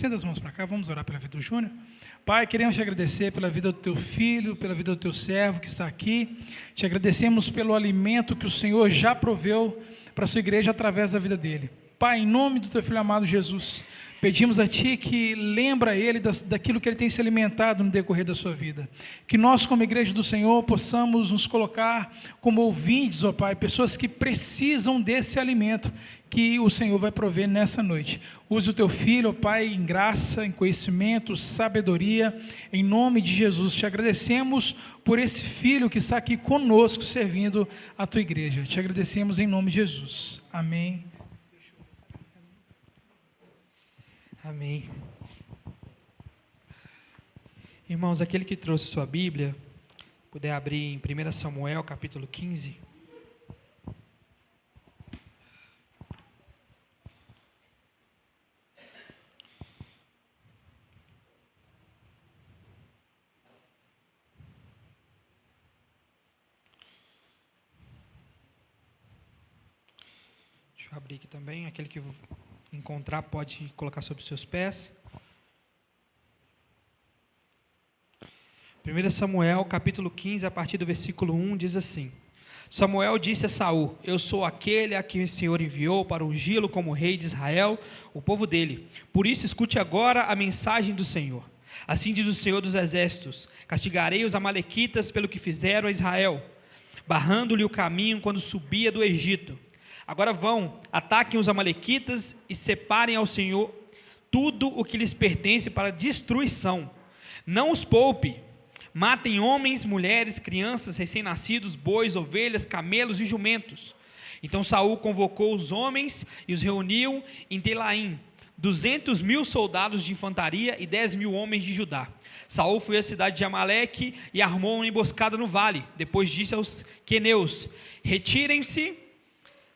Senta as mãos para cá, vamos orar pela vida do Júnior. Pai, queremos te agradecer pela vida do teu filho, pela vida do teu servo que está aqui. Te agradecemos pelo alimento que o Senhor já proveu para a sua igreja através da vida dele. Pai, em nome do teu filho amado Jesus, pedimos a Ti que lembra ele daquilo que ele tem se alimentado no decorrer da sua vida. Que nós, como igreja do Senhor, possamos nos colocar como ouvintes, ó Pai, pessoas que precisam desse alimento que o Senhor vai prover nessa noite. Use o teu filho, ó Pai, em graça, em conhecimento, sabedoria, em nome de Jesus. Te agradecemos por esse filho que está aqui conosco, servindo a tua igreja. Te agradecemos em nome de Jesus. Amém. Amém. Irmãos, aquele que trouxe sua Bíblia, puder abrir em 1 Samuel, capítulo 15. Deixa eu abrir aqui também, aquele que encontrar pode colocar sobre os seus pés. 1 Samuel, capítulo 15, a partir do versículo 1, diz assim: Samuel disse a Saul: Eu sou aquele a quem o Senhor enviou para ungí-lo como rei de Israel, o povo dele. Por isso escute agora a mensagem do Senhor. Assim diz o Senhor dos exércitos: Castigarei os amalequitas pelo que fizeram a Israel, barrando-lhe o caminho quando subia do Egito. Agora vão, ataquem os amalequitas e separem ao Senhor tudo o que lhes pertence para destruição. Não os poupe. Matem homens, mulheres, crianças, recém-nascidos, bois, ovelhas, camelos e jumentos. Então Saul convocou os homens e os reuniu em Telaim, 200.000 soldados de infantaria e 10.000 homens de Judá. Saul foi à cidade de Amaleque e armou uma emboscada no vale. Depois disse aos queneus: Retirem-se,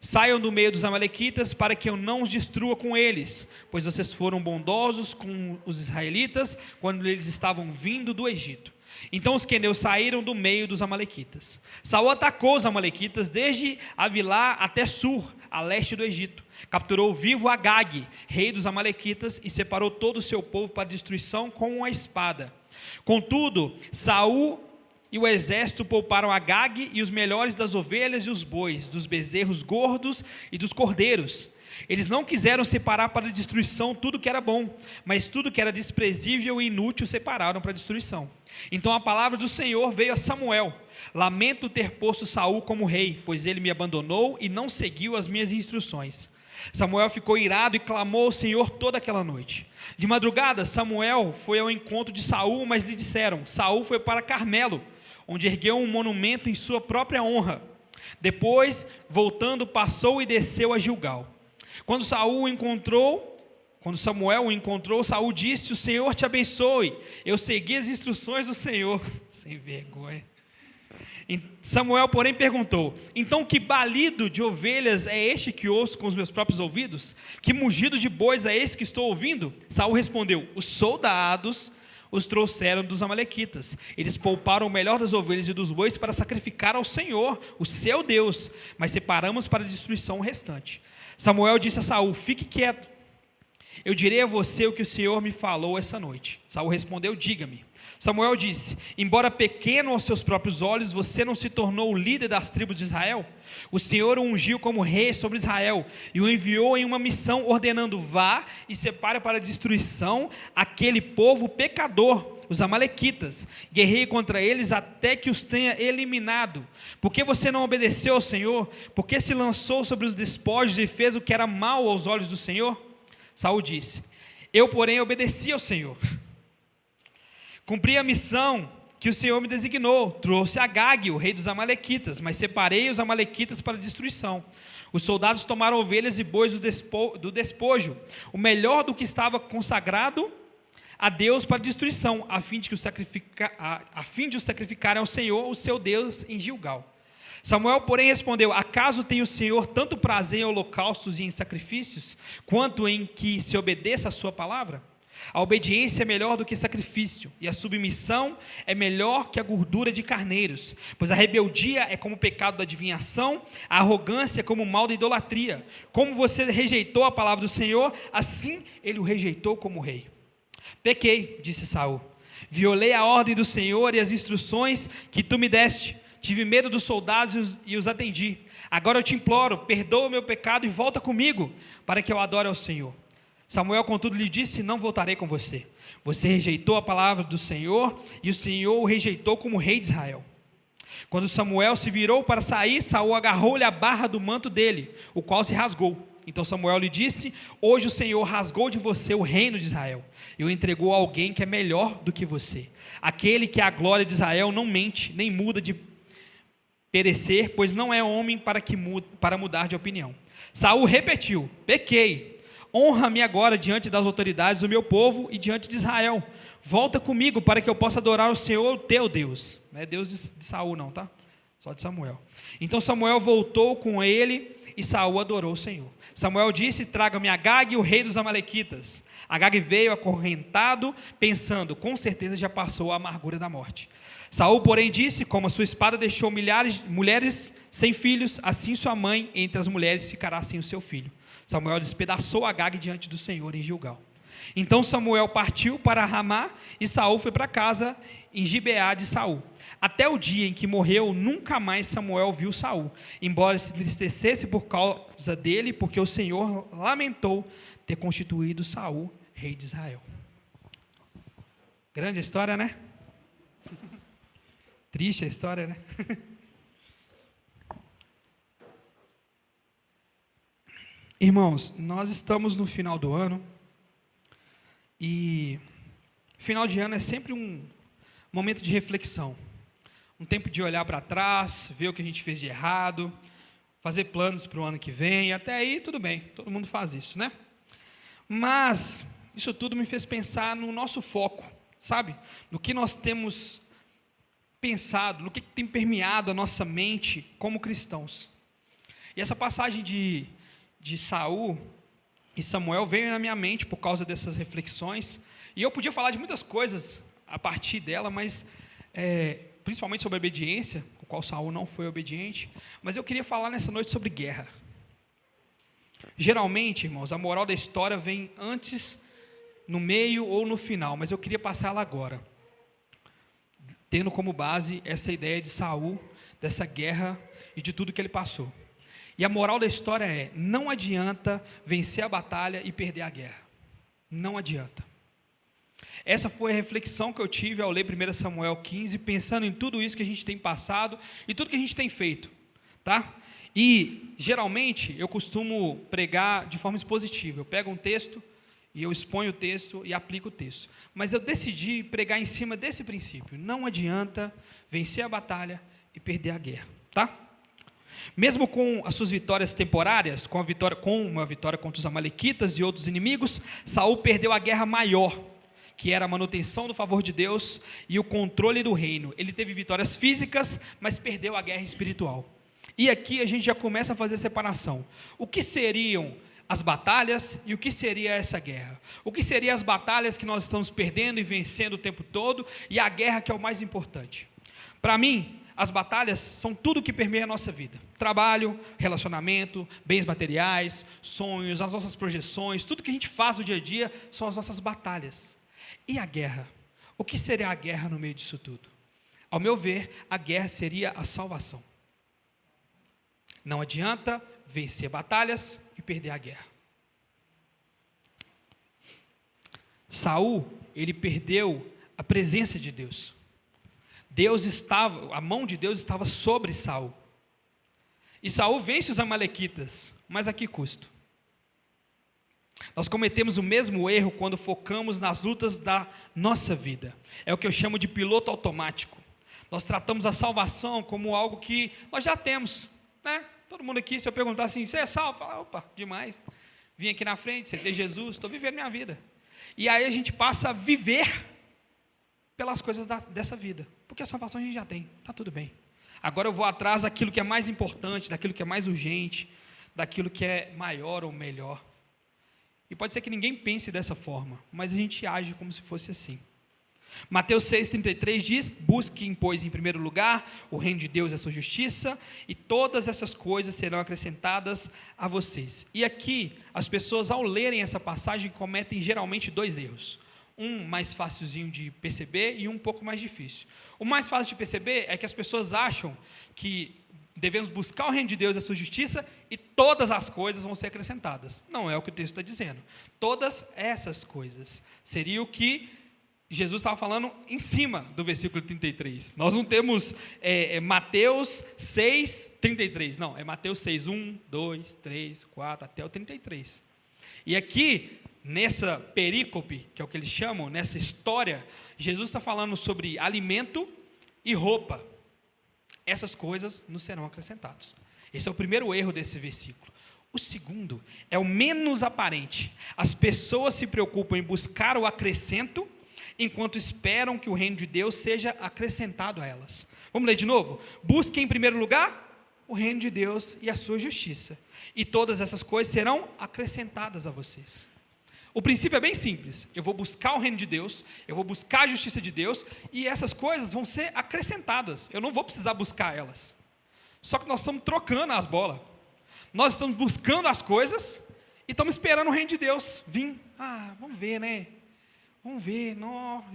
saiam do meio dos amalequitas, para que eu não os destrua com eles, pois vocês foram bondosos com os israelitas, quando eles estavam vindo do Egito. Então os queneus saíram do meio dos amalequitas. Saul atacou os amalequitas desde Avilá até Sur, a leste do Egito. Capturou vivo Agag, rei dos amalequitas, e separou todo o seu povo para destruição com a espada. Contudo, Saul e o exército pouparam Agag e os melhores das ovelhas e os bois, dos bezerros gordos e dos cordeiros. Eles não quiseram separar para destruição tudo que era bom, mas tudo que era desprezível e inútil separaram para destruição. Então a palavra do Senhor veio a Samuel: Lamento ter posto Saul como rei, pois ele me abandonou e não seguiu as minhas instruções. Samuel ficou irado e clamou ao Senhor toda aquela noite. De madrugada, Samuel foi ao encontro de Saul, mas lhe disseram: Saul foi para Carmelo, onde ergueu um monumento em sua própria honra. Depois, voltando, passou e desceu a Gilgal. Quando Samuel o encontrou, Saul disse: O Senhor te abençoe. Eu segui as instruções do Senhor. Sem vergonha. Samuel, porém, perguntou: Então que balido de ovelhas é este que ouço com os meus próprios ouvidos? Que mugido de bois é esse que estou ouvindo? Saul respondeu: Os soldados os trouxeram dos amalequitas. Eles pouparam o melhor das ovelhas e dos bois para sacrificar ao Senhor, o seu Deus, mas separamos para a destruição o restante. Samuel disse a Saul: Fique quieto, eu direi a você o que o Senhor me falou essa noite. Saul respondeu: Diga-me. Samuel disse: Embora pequeno aos seus próprios olhos, você não se tornou o líder das tribos de Israel? O Senhor o ungiu como rei sobre Israel e o enviou em uma missão, ordenando: Vá e separe para a destruição aquele povo pecador, os amalequitas. Guerreie contra eles até que os tenha eliminado. Por que você não obedeceu ao Senhor? Por que se lançou sobre os despojos e fez o que era mal aos olhos do Senhor? Saul disse: Eu, porém, obedeci ao Senhor. Cumpri a missão que o Senhor me designou. Trouxe Agag, o rei dos amalequitas, mas separei os amalequitas para destruição. Os soldados tomaram ovelhas e bois do despojo, o melhor do que estava consagrado a Deus para destruição, a fim de os sacrificarem ao Senhor, o seu Deus, em Gilgal. Samuel, porém, respondeu: Acaso tem o Senhor tanto prazer em holocaustos e em sacrifícios, quanto em que se obedeça a sua palavra? A obediência é melhor do que sacrifício, e a submissão é melhor que a gordura de carneiros, pois a rebeldia é como o pecado da adivinhação, a arrogância é como o mal da idolatria. Como você rejeitou a palavra do Senhor, assim ele o rejeitou como rei. Pequei, disse Saul, violei a ordem do Senhor e as instruções que tu me deste, tive medo dos soldados e os atendi. Agora eu te imploro, perdoa o meu pecado e volta comigo, para que eu adore ao Senhor. Samuel, contudo, lhe disse: não voltarei com você. Você rejeitou a palavra do Senhor, e o Senhor o rejeitou como rei de Israel. Quando Samuel se virou para sair, Saul agarrou-lhe a barra do manto dele, o qual se rasgou. Então Samuel lhe disse: hoje o Senhor rasgou de você o reino de Israel, e o entregou a alguém que é melhor do que você. Aquele que é a glória de Israel não mente, nem muda de perecer, pois não é homem para mudar de opinião. Saul repetiu: pequei, honra-me agora diante das autoridades do meu povo e diante de Israel. Volta comigo para que eu possa adorar o Senhor, teu Deus. Não é Deus de Saul não, tá? Só de Samuel. Então Samuel voltou com ele e Saul adorou o Senhor. Samuel disse: traga-me Agag, o rei dos amalequitas. Agag veio acorrentado, pensando: com certeza já passou a amargura da morte. Saul, porém, disse: como a sua espada deixou mulheres sem filhos, assim sua mãe entre as mulheres ficará sem o seu filho. Samuel despedaçou Agag diante do Senhor em Gilgal. Então Samuel partiu para Ramá e Saul foi para casa em Gibeá de Saul. Até o dia em que morreu, nunca mais Samuel viu Saul, embora se entristecesse por causa dele, porque o Senhor lamentou ter constituído Saul rei de Israel. Grande história, né? Triste a história, né? Irmãos, nós estamos no final do ano, e final de ano é sempre um momento de reflexão, um tempo de olhar para trás, ver o que a gente fez de errado, fazer planos para o ano que vem. Até aí tudo bem, todo mundo faz isso, né? Mas isso tudo me fez pensar no nosso foco, sabe? No que nós temos pensado, no que tem permeado a nossa mente como cristãos. E essa passagem de Saul e Samuel veio na minha mente por causa dessas reflexões, e eu podia falar de muitas coisas a partir dela, mas principalmente sobre a obediência, o qual Saul não foi obediente, mas eu queria falar nessa noite sobre guerra. Geralmente, irmãos, a moral da história vem antes, no meio ou no final, mas eu queria passar ela agora, tendo como base essa ideia de Saul, dessa guerra e de tudo que ele passou. E a moral da história é: não adianta vencer a batalha e perder a guerra. Não adianta. Essa foi a reflexão que eu tive ao ler 1 Samuel 15, pensando em tudo isso que a gente tem passado e tudo que a gente tem feito, tá? E, geralmente, eu costumo pregar de forma expositiva. Eu pego um texto e eu exponho o texto e aplico o texto. Mas eu decidi pregar em cima desse princípio: não adianta vencer a batalha e perder a guerra, tá? Mesmo com as suas vitórias temporárias, com uma vitória contra os amalequitas e outros inimigos, Saul perdeu a guerra maior, que era a manutenção do favor de Deus e o controle do reino. Ele teve vitórias físicas, mas perdeu a guerra espiritual. E aqui a gente já começa a fazer a separação. O que seriam as batalhas e o que seria essa guerra? O que seriam as batalhas que nós estamos perdendo e vencendo o tempo todo, e a guerra que é o mais importante? Para mim, as batalhas são tudo que permeia a nossa vida: trabalho, relacionamento, bens materiais, sonhos, as nossas projeções, tudo que a gente faz no dia a dia são as nossas batalhas. E a guerra? O que seria a guerra no meio disso tudo? Ao meu ver, a guerra seria a salvação. Não adianta vencer batalhas e perder a guerra. Saul, ele perdeu a presença de Deus. A mão de Deus estava sobre Saul. E Saul vence os amalequitas, mas a que custo? Nós cometemos o mesmo erro quando focamos nas lutas da nossa vida. É o que eu chamo de piloto automático. Nós tratamos a salvação como algo que nós já temos, né? Todo mundo aqui, se eu perguntar assim: você é salvo? Fala: opa, demais. Vim aqui na frente, aceitei Jesus, estou vivendo minha vida. E aí a gente passa a viver pelas coisas dessa vida, porque a salvação a gente já tem, está tudo bem. Agora eu vou atrás daquilo que é mais importante, daquilo que é mais urgente, daquilo que é maior ou melhor. E pode ser que ninguém pense dessa forma, mas a gente age como se fosse assim. Mateus 6,33 diz: busquem, pois, em primeiro lugar o reino de Deus e a sua justiça, e todas essas coisas serão acrescentadas a vocês. E aqui, as pessoas, ao lerem essa passagem, cometem geralmente dois erros. Um mais facilzinho de perceber e um pouco mais difícil. O mais fácil de perceber é que as pessoas acham que devemos buscar o reino de Deus e a sua justiça e todas as coisas vão ser acrescentadas. Não é o que o texto está dizendo. Todas essas coisas. Seria o que Jesus estava falando em cima do versículo 33. Nós não temos Mateus 6, 33. Não, é Mateus 6, 1, 2, 3, 4, até o 33. E aqui, nessa perícope, que é o que eles chamam, nessa história, Jesus está falando sobre alimento e roupa. Essas coisas nos serão acrescentadas. Esse é o primeiro erro desse versículo. O segundo é o menos aparente. As pessoas se preocupam em buscar o acrescento, enquanto esperam que o reino de Deus seja acrescentado a elas. Vamos ler de novo? Busquem em primeiro lugar o reino de Deus e a sua justiça, e todas essas coisas serão acrescentadas a vocês. O princípio é bem simples. Eu vou buscar o reino de Deus, eu vou buscar a justiça de Deus, e essas coisas vão ser acrescentadas. Eu não vou precisar buscar elas. Só que nós estamos trocando as bolas. Nós estamos buscando as coisas e estamos esperando o reino de Deus vir. Vamos ver, né? Vamos ver,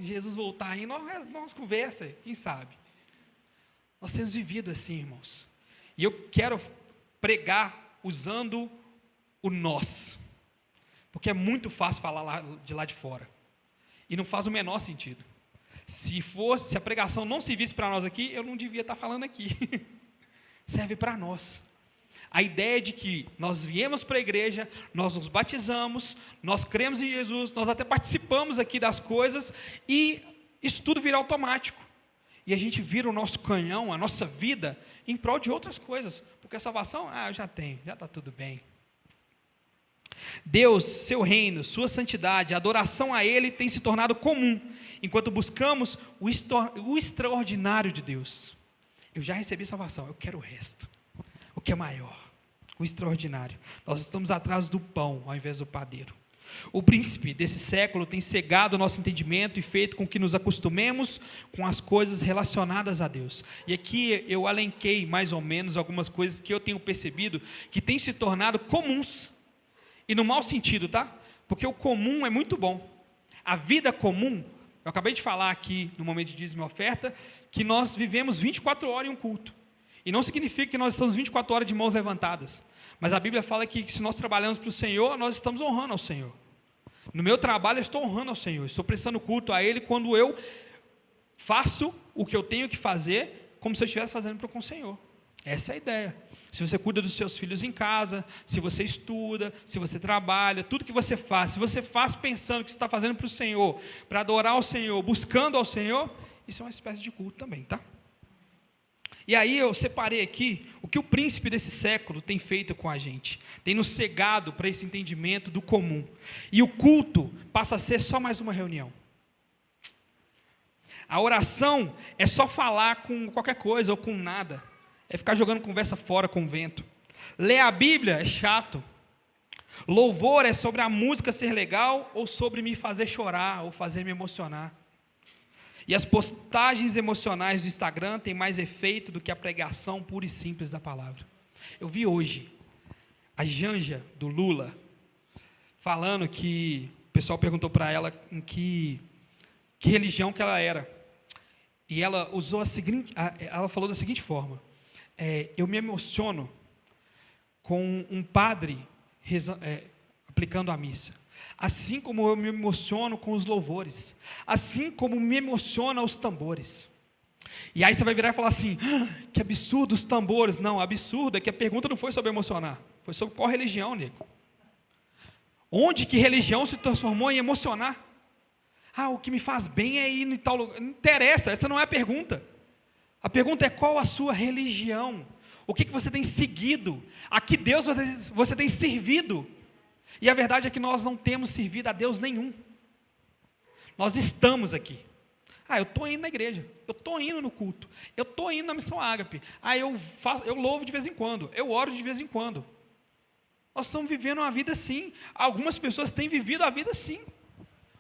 Jesus voltar aí, nós conversa, quem sabe? Nós temos vivido assim, irmãos. E eu quero pregar usando o nós. Porque é muito fácil falar de lá de fora. E não faz o menor sentido. Se a pregação não servisse para nós aqui, eu não devia estar falando aqui. Serve para nós. A ideia de que nós viemos para a igreja, nós nos batizamos, nós cremos em Jesus, nós até participamos aqui das coisas, e isso tudo vira automático. E a gente vira o nosso canhão, a nossa vida, em prol de outras coisas. Porque a salvação, eu já tenho, já está tudo bem. Deus, seu reino, sua santidade, a adoração a Ele tem se tornado comum, enquanto buscamos o extraordinário de Deus. Eu já recebi salvação, eu quero o resto, o que é maior, o extraordinário. Nós estamos atrás do pão, ao invés do padeiro. O príncipe desse século tem cegado o nosso entendimento e feito com que nos acostumemos com as coisas relacionadas a Deus. E aqui eu alenquei mais ou menos algumas coisas que eu tenho percebido que têm se tornado comuns. E no mau sentido, tá? Porque o comum é muito bom. A vida comum, eu acabei de falar aqui no momento de dízimo e oferta, que nós vivemos 24 horas em um culto. E não significa que nós estamos 24 horas de mãos levantadas. Mas a Bíblia fala que se nós trabalhamos para o Senhor, nós estamos honrando ao Senhor. No meu trabalho eu estou honrando ao Senhor. Estou prestando culto a Ele quando eu faço o que eu tenho que fazer, como se eu estivesse fazendo com o Senhor. Essa é a ideia. Se você cuida dos seus filhos em casa, se você estuda, se você trabalha, tudo que você faz, se você faz pensando que você está fazendo para o Senhor, para adorar ao Senhor, buscando ao Senhor, isso é uma espécie de culto também, tá? E aí eu separei aqui o que o príncipe desse século tem feito com a gente. Tem nos cegado para esse entendimento do comum. E o culto passa a ser só mais uma reunião. A oração é só falar com qualquer coisa ou com nada. É ficar jogando conversa fora com o vento. Ler a Bíblia é chato. Louvor é sobre a música ser legal ou sobre me fazer chorar ou fazer me emocionar. E as postagens emocionais do Instagram têm mais efeito do que a pregação pura e simples da palavra. Eu vi hoje a Janja do Lula falando que o pessoal perguntou para ela em que religião que ela era. E ela usou ela falou da seguinte forma: eu me emociono com um padre aplicando a missa, assim como eu me emociono com os louvores, assim como me emociona os tambores. E aí você vai virar e falar assim: que absurdo os tambores. Não, absurdo é que a pergunta não foi sobre emocionar, foi sobre qual religião, nego. Onde que religião se transformou em emocionar? O que me faz bem é ir em tal lugar. Não interessa, essa não é a pergunta. A pergunta é: qual a sua religião? O que você tem seguido? A que Deus você tem servido? E a verdade é que nós não temos servido a Deus nenhum. Nós estamos aqui. Eu estou indo na igreja, eu estou indo no culto, eu estou indo na missão Ágape. Eu louvo de vez em quando, eu oro de vez em quando. Nós estamos vivendo uma vida assim. Algumas pessoas têm vivido a vida assim.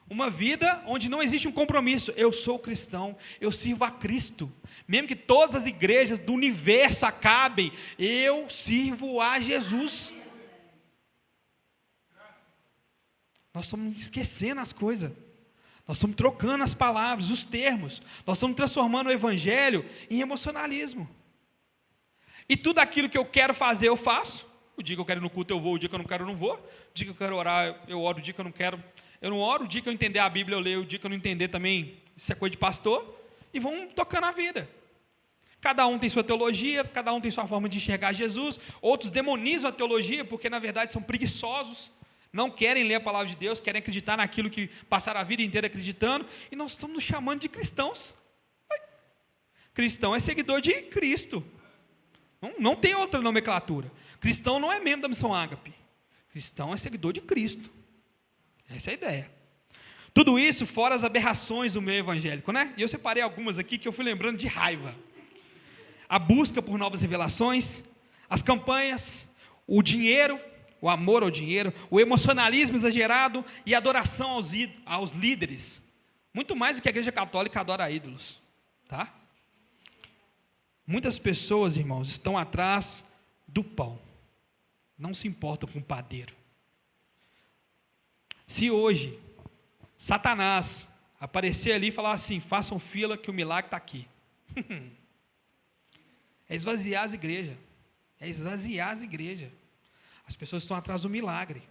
Uma vida onde não existe um compromisso. Eu sou cristão, eu sirvo a Cristo. Mesmo que todas as igrejas do universo acabem, eu sirvo a Jesus. Nós estamos esquecendo as coisas. Nós estamos trocando as palavras, os termos. Nós estamos transformando o evangelho em emocionalismo. E tudo aquilo que eu quero fazer, eu faço. O dia que eu quero ir no culto, eu vou. O dia que eu não quero, eu não vou. O dia que eu quero orar, eu oro. O dia que eu não quero, eu não oro. O dia que eu entender a Bíblia, eu leio. O dia que eu não entender também, isso é coisa de pastor. E vão tocando a vida. Cada um tem sua teologia, cada um tem sua forma de enxergar Jesus. Outros demonizam a teologia porque, na verdade, são preguiçosos. Não querem ler a palavra de Deus, querem acreditar naquilo que passaram a vida inteira acreditando. E nós estamos nos chamando de cristãos. Cristão é seguidor de Cristo. Não tem outra nomenclatura. Cristão não é membro da Missão Ágape. Cristão é seguidor de Cristo. Essa é a ideia. Tudo isso fora as aberrações do meio evangélico, né? E eu separei algumas aqui que eu fui lembrando de raiva. A busca por novas revelações, as campanhas, o dinheiro, o amor ao dinheiro, o emocionalismo exagerado e a adoração aos líderes. Muito mais do que a igreja católica adora ídolos, tá? Muitas pessoas, irmãos, estão atrás do pão. Não se importam com o padeiro. Se hoje Satanás aparecer ali e falar assim, façam fila que o milagre está aqui. É esvaziar as igrejas. É esvaziar as igrejas. As pessoas estão atrás do milagre.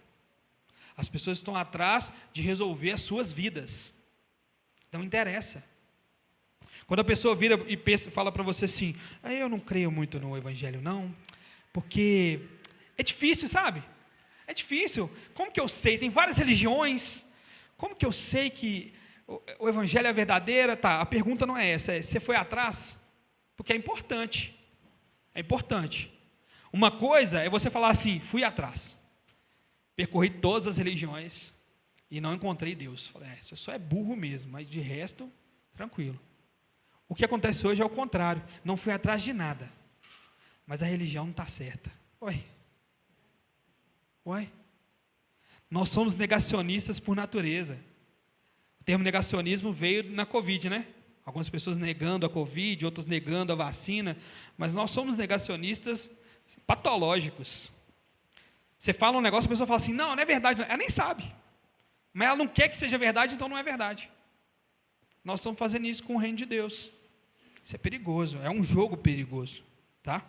As pessoas estão atrás de resolver as suas vidas. Não interessa. Quando a pessoa vira e fala para você assim, eu não creio muito no evangelho não, porque é difícil, sabe? É difícil. Como que eu sei? Tem várias religiões. Como que eu sei que o evangelho é verdadeiro? Tá, a pergunta não é essa, você foi atrás? Porque é importante. É importante. Uma coisa é você falar assim, fui atrás. Percorri todas as religiões e não encontrei Deus. Falei, você só é burro mesmo, mas de resto, tranquilo. O que acontece hoje é o contrário. Não fui atrás de nada. Mas a religião não está certa. Ué. Nós somos negacionistas por natureza. O termo negacionismo veio na Covid, né? Algumas pessoas negando a Covid, outras negando a vacina. Mas nós somos negacionistas patológicos. Você fala um negócio, a pessoa fala assim, não é verdade. Ela nem sabe. Mas ela não quer que seja verdade, então não é verdade. Nós estamos fazendo isso com o reino de Deus. Isso é perigoso, é um jogo perigoso, tá?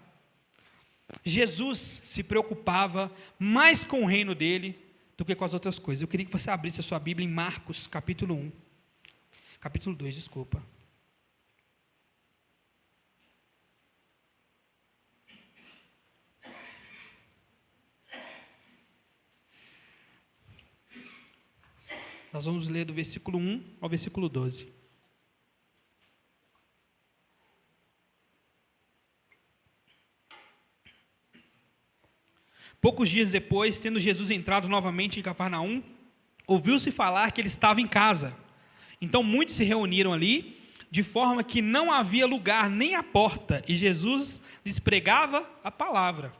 Jesus se preocupava mais com o reino dele do que com as outras coisas. Eu queria que você abrisse a sua Bíblia em Marcos, capítulo 1. Capítulo 2, desculpa. Nós vamos ler do versículo 1 ao versículo 12. Poucos dias depois, tendo Jesus entrado novamente em Cafarnaum, ouviu-se falar que ele estava em casa. Então muitos se reuniram ali, de forma que não havia lugar nem à porta, e Jesus lhes pregava a palavra.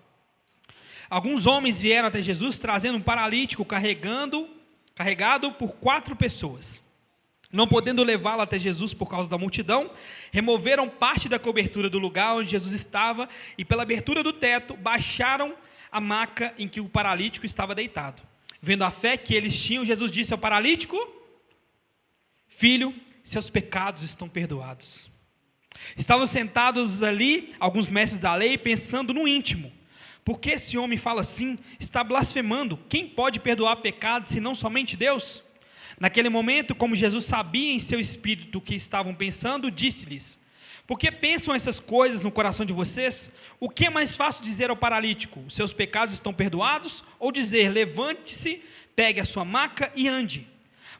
Alguns homens vieram até Jesus, trazendo um paralítico, carregado por 4 pessoas. Não podendo levá-lo até Jesus por causa da multidão, removeram parte da cobertura do lugar onde Jesus estava, e pela abertura do teto, baixaram a maca em que o paralítico estava deitado. Vendo a fé que eles tinham, Jesus disse ao paralítico, filho, seus pecados estão perdoados. Estavam sentados ali, alguns mestres da lei, pensando no íntimo, por que esse homem fala assim? Está blasfemando. Quem pode perdoar pecados, senão somente Deus? Naquele momento, como Jesus sabia em seu espírito o que estavam pensando, disse-lhes, por que pensam essas coisas no coração de vocês? O que é mais fácil dizer ao paralítico, os seus pecados estão perdoados? Ou dizer, levante-se, pegue a sua maca e ande.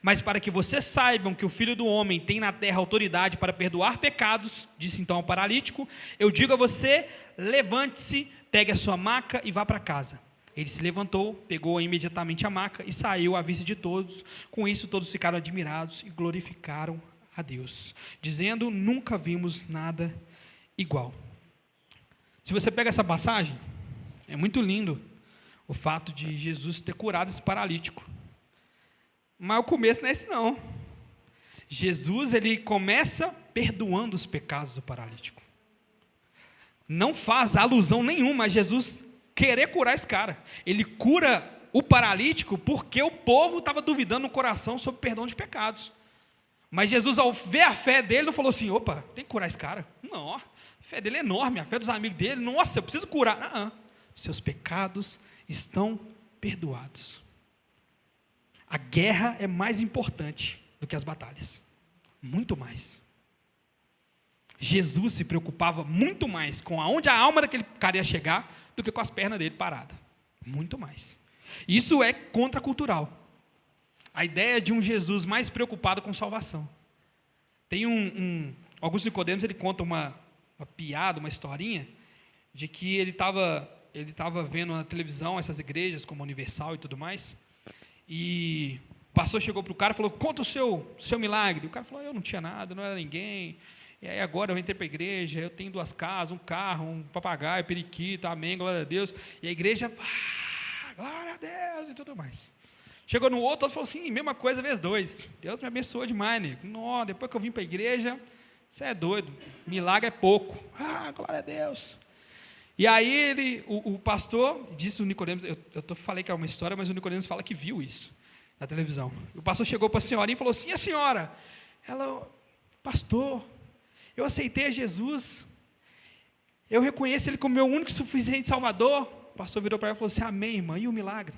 Mas para que vocês saibam que o Filho do Homem tem na terra autoridade para perdoar pecados, disse então ao paralítico, eu digo a você, levante-se, pegue a sua maca e vá para casa. Ele se levantou, pegou imediatamente a maca e saiu à vista de todos. Com isso todos ficaram admirados e glorificaram a Deus, dizendo, nunca vimos nada igual. Se você pega essa passagem, é muito lindo o fato de Jesus ter curado esse paralítico. Mas o começo não é esse não. Jesus, ele começa perdoando os pecados do paralítico. Não faz alusão nenhuma a Jesus querer curar esse cara. Ele cura o paralítico porque o povo estava duvidando no coração sobre o perdão de pecados. Mas Jesus, ao ver a fé dele, não falou assim: opa, tem que curar esse cara. Não, a fé dele é enorme, a fé dos amigos dele, nossa, eu preciso curar. Não, seus pecados estão perdoados. A guerra é mais importante do que as batalhas. Muito mais. Jesus se preocupava muito mais com aonde a alma daquele cara ia chegar do que com as pernas dele paradas. Muito mais. Isso é contracultural. A ideia de um Jesus mais preocupado com salvação. Tem Augusto Nicodemos, ele conta uma piada, uma historinha, de que ele estava vendo na televisão essas igrejas como a Universal e tudo mais, e o pastor chegou para o cara e falou: conta o seu milagre. O cara falou: eu não tinha nada, não era ninguém, e aí agora eu entrei para a igreja, eu tenho 2 casas, um carro, um papagaio, periquito, amém, glória a Deus. E a igreja, glória a Deus e tudo mais. Chegou no outro falou assim: mesma coisa vezes 2. Deus me abençoou demais, nego. Não, depois que eu vim para a igreja, você é doido, milagre é pouco. Glória a Deus. E aí o pastor disse, o Nicodemos, eu falei que é uma história, mas o Nicodemos fala que viu isso na televisão. O pastor chegou para a senhorinha e falou assim: e a senhora? Ela: pastor, eu aceitei a Jesus, eu reconheço Ele como meu único e suficiente Salvador. O pastor virou para ela e falou assim: amém, irmã, e o milagre?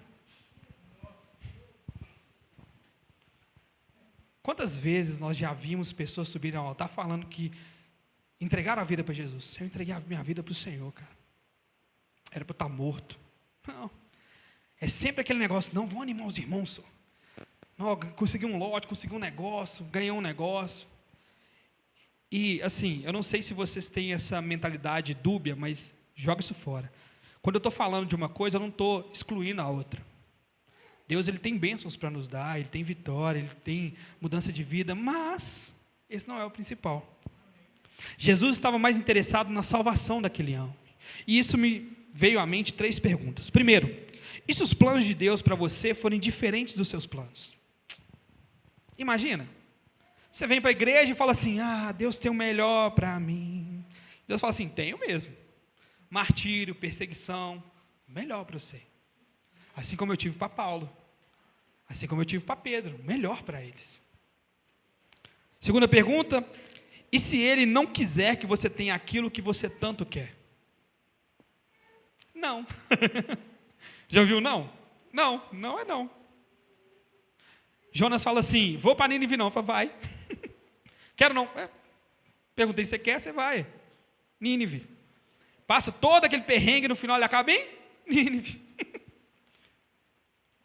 Quantas vezes nós já vimos pessoas subirem ao altar falando que entregaram a vida para Jesus? Eu entreguei a minha vida para o Senhor, cara. Era para eu estar morto. Não. É sempre aquele negócio: não, vão animar os irmãos, senhor. Não, consegui um lote, consegui um negócio, ganhei um negócio. E assim, eu não sei se vocês têm essa mentalidade dúbia, mas joga isso fora. Quando eu estou falando de uma coisa, eu não estou excluindo a outra. Deus, Ele tem bênçãos para nos dar, Ele tem vitória, Ele tem mudança de vida, mas esse não é o principal. Jesus estava mais interessado na salvação daquele homem. E isso me veio à mente 3 perguntas. Primeiro, e se os planos de Deus para você forem diferentes dos seus planos? Imagina, você vem para a igreja e fala assim: Deus tem o melhor para mim. Deus fala assim: tenho mesmo. Martírio, perseguição, melhor para você. Assim como eu tive para Paulo, assim como eu tive para Pedro, melhor para eles. Segunda pergunta: e se Ele não quiser que você tenha aquilo que você tanto quer? Não. Já ouviu não? Não, não é não. Jonas fala assim: vou para Nínive não. Fala: vai. Quero não. Perguntei se você quer, você vai. Nínive. Passa todo aquele perrengue, no final ele acaba em Nínive.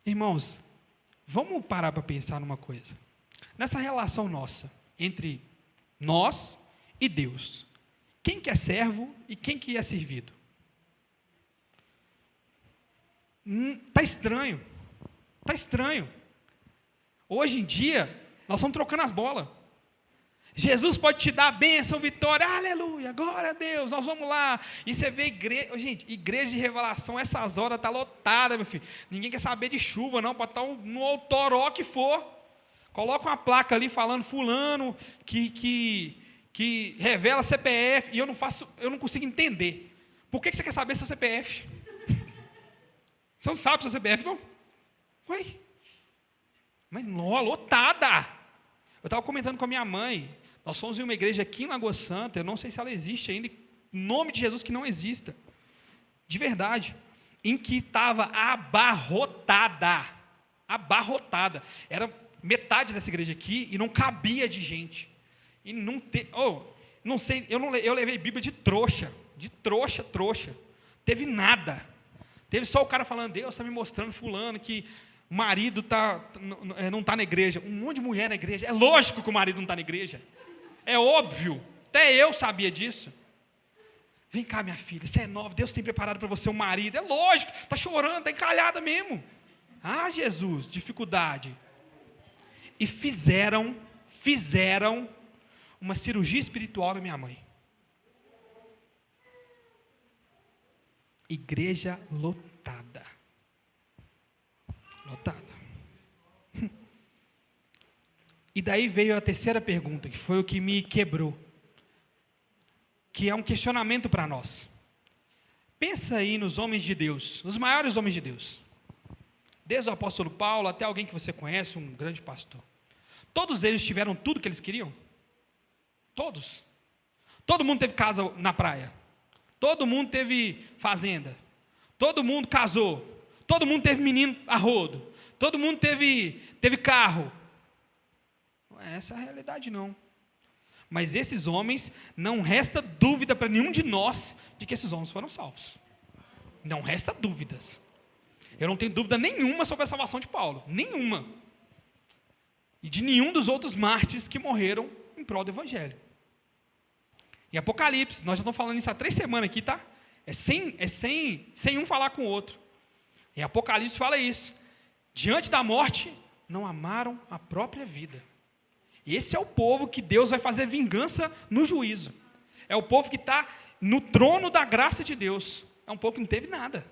Irmãos, vamos parar para pensar numa coisa. Nessa relação nossa, entre nós e Deus, quem que é servo e quem que é servido? Está estranho. Está estranho. Hoje em dia, nós estamos trocando as bolas. Jesus pode te dar a bênção, vitória, aleluia, glória a Deus, nós vamos lá. E você vê igreja, gente, igreja de revelação, essas horas está lotada, meu filho. Ninguém quer saber de chuva, não, pode estar no outoró que for. Coloca uma placa ali falando fulano que revela CPF, e eu não consigo entender. Por que você quer saber seu CPF? Você não sabe seu CPF, não? Ué? Mas não, lotada. Eu estava comentando com a minha mãe. Nós fomos em uma igreja aqui em Lagoa Santa, eu não sei se ela existe ainda, em nome de Jesus que não exista, de verdade, em que estava abarrotada, era metade dessa igreja aqui e não cabia de gente, e não sei, eu levei Bíblia de trouxa, teve nada, teve só o cara falando: Deus está me mostrando fulano que o marido não está na igreja, um monte de mulher na igreja, é lógico que o marido não está na igreja, é óbvio, até eu sabia disso. Vem cá, minha filha, você é nova, Deus tem preparado para você um marido, é lógico, está chorando, está encalhada mesmo. Jesus, dificuldade. E fizeram uma cirurgia espiritual na minha mãe. Igreja lotada. E daí veio a terceira pergunta, que foi o que me quebrou, que é um questionamento para nós. Pensa aí nos homens de Deus, os maiores homens de Deus, desde o apóstolo Paulo até alguém que você conhece, um grande pastor. Todos eles tiveram tudo que eles queriam? Todos. Todo mundo teve casa na praia. Todo mundo teve fazenda. Todo mundo casou. Todo mundo teve menino a rodo. Todo mundo teve carro. Não é essa a realidade, não. Mas esses homens, não resta dúvida para nenhum de nós de que esses homens foram salvos. Não resta dúvidas. Eu não tenho dúvida nenhuma sobre a salvação de Paulo. Nenhuma. E de nenhum dos outros mártires que morreram em prol do Evangelho. Em Apocalipse, nós já estamos falando isso há 3 semanas aqui, tá? É sem um falar com o outro. Em Apocalipse fala isso. Diante da morte, não amaram a própria vida. Esse é o povo que Deus vai fazer vingança no juízo. É o povo que está no trono da graça de Deus. É um povo que não teve nada.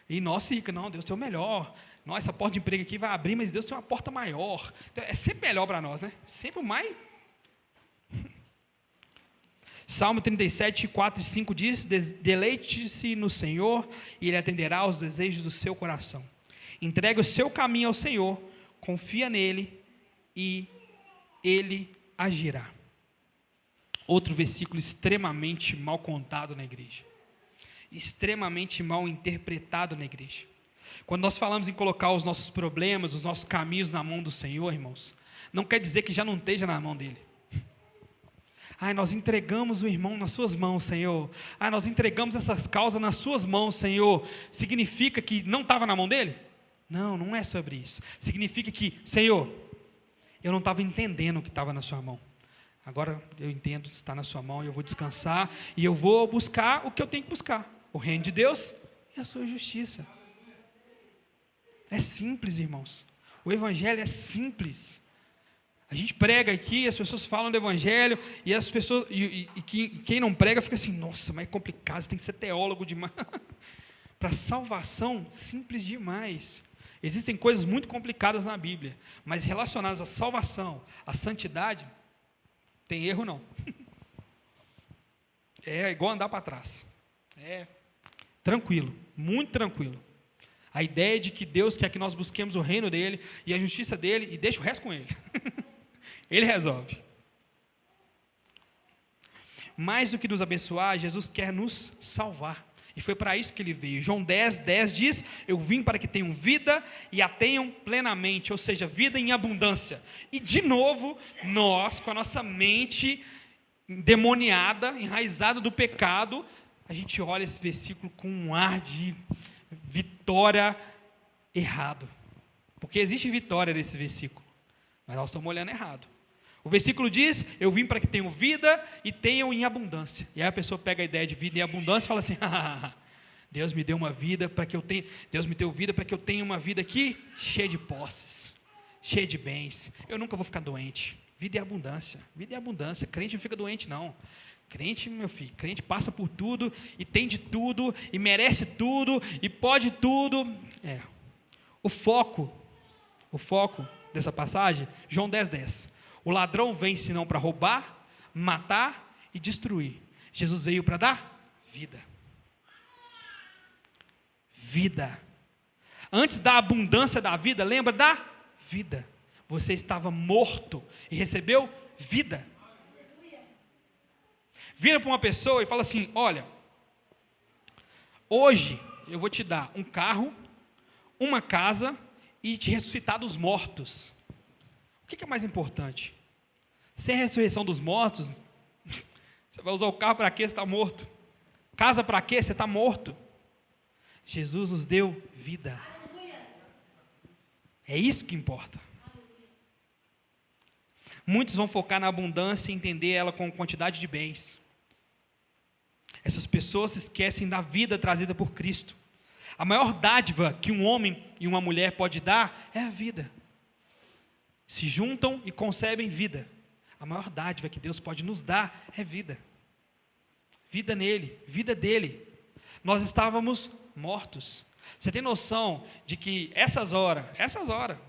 E nós fica, não, Deus tem o melhor. Nossa, essa porta de emprego aqui vai abrir, mas Deus tem uma porta maior. Então, é sempre melhor para nós, né? Sempre o mais. Salmo 37, 4 e 5 diz: deleite-se no Senhor e Ele atenderá aos desejos do seu coração. Entregue o seu caminho ao Senhor, confia nele e Ele agirá. Outro versículo extremamente mal contado na igreja. Extremamente mal interpretado na igreja. Quando nós falamos em colocar os nossos problemas, os nossos caminhos na mão do Senhor, irmãos, não quer dizer que já não esteja na mão dele. Ai, nós entregamos o irmão nas suas mãos, Senhor. Ai, nós entregamos essas causas nas suas mãos, Senhor. Significa que não estava na mão dele? Não, não é sobre isso. Significa que, Senhor, eu não estava entendendo o que estava na sua mão. Agora eu entendo que está na sua mão e eu vou descansar e eu vou buscar o que eu tenho que buscar. O reino de Deus e a sua justiça. É simples, irmãos. O evangelho é simples. A gente prega aqui, as pessoas falam do evangelho e as pessoas quem não prega fica assim, nossa, mas é complicado, você tem que ser teólogo demais. Para salvação, simples demais. Existem coisas muito complicadas na Bíblia, mas relacionadas à salvação, à santidade, tem erro não. É igual andar para trás. É tranquilo, muito tranquilo. A ideia de que Deus quer que nós busquemos o reino dele e a justiça dele e deixa o resto com ele. Ele resolve. Mais do que nos abençoar, Jesus quer nos salvar. E foi para isso que ele veio. João 10, 10 diz: eu vim para que tenham vida e a tenham plenamente, ou seja, vida em abundância. E de novo, nós, com a nossa mente endemoniada, enraizada do pecado, a gente olha esse versículo com um ar de vitória errado. Porque existe vitória nesse versículo, mas nós estamos olhando errado. O versículo diz: eu vim para que tenham vida e tenham em abundância. E aí a pessoa pega a ideia de vida em abundância e fala assim: Deus me deu uma vida para que eu tenha, Deus me deu vida para que eu tenha uma vida aqui cheia de posses, cheia de bens. Eu nunca vou ficar doente. Vida em abundância, vida em abundância. Crente não fica doente não. Crente, meu filho, crente passa por tudo e tem de tudo e merece tudo e pode tudo. O foco dessa passagem, João 10, 10. O ladrão vem senão para roubar, matar e destruir. Jesus veio para dar vida. Vida. Antes da abundância da vida, lembra da vida. Você estava morto e recebeu vida. Vira para uma pessoa e fala assim: olha, hoje eu vou te dar um carro, uma casa e te ressuscitar dos mortos. O que é mais importante? Sem a ressurreição dos mortos, você vai usar o carro para quê? Você está morto. Casa para quê? Você está morto. Jesus nos deu vida. É isso que importa. Muitos vão focar na abundância e entender ela com quantidade de bens. Essas pessoas se esquecem da vida trazida por Cristo. A maior dádiva que um homem e uma mulher pode dar é a vida. Se juntam e concebem vida. A maior dádiva que Deus pode nos dar é vida. Vida nele, vida dele. Nós estávamos mortos. Você tem noção de que essas horas,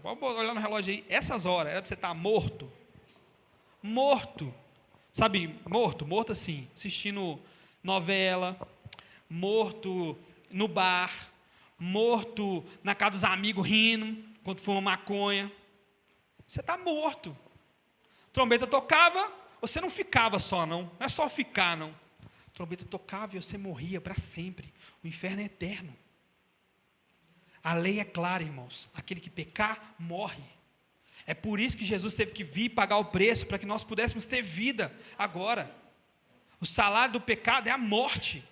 vamos olhar no relógio aí, essas horas, era para você estar morto. Morto. Sabe, morto assim, assistindo novela, morto no bar, morto na casa dos amigos rindo, quando fuma maconha. Você está morto. Trombeta tocava, você não ficava só, não. Não é só ficar, não. Trombeta tocava e você morria para sempre. O inferno é eterno. A lei é clara, irmãos. Aquele que pecar, morre. É por isso que Jesus teve que vir pagar o preço, para que nós pudéssemos ter vida agora. O salário do pecado é a morte.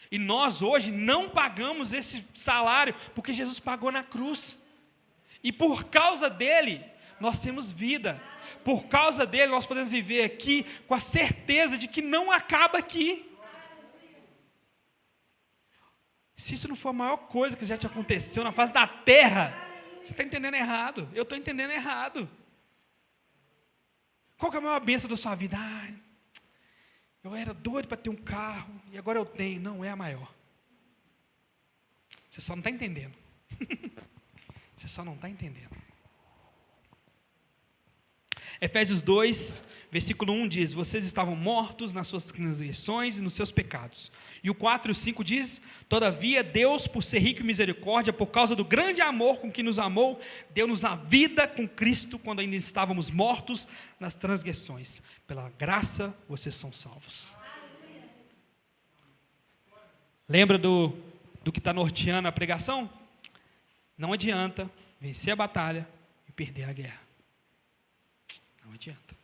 E nós hoje não pagamos esse salário, porque Jesus pagou na cruz. E por causa dele, nós temos vida. Por causa dele, nós podemos viver aqui com a certeza de que não acaba aqui. Se isso não for a maior coisa que já te aconteceu na face da terra, você está entendendo errado. Eu estou entendendo errado. Qual que é a maior bênção da sua vida? Eu era doido para ter um carro e agora eu tenho. Não é a maior. Você só não está entendendo. Você só não está entendendo. Efésios 2, versículo 1 diz: vocês estavam mortos nas suas transgressões e nos seus pecados. E o 4 e o 5 diz: todavia Deus, por ser rico em misericórdia, por causa do grande amor com que nos amou, deu-nos a vida com Cristo, quando ainda estávamos mortos nas transgressões. Pela graça vocês são salvos. Lembra do que está norteando a pregação? Não adianta vencer a batalha e perder a guerra. Não adianta.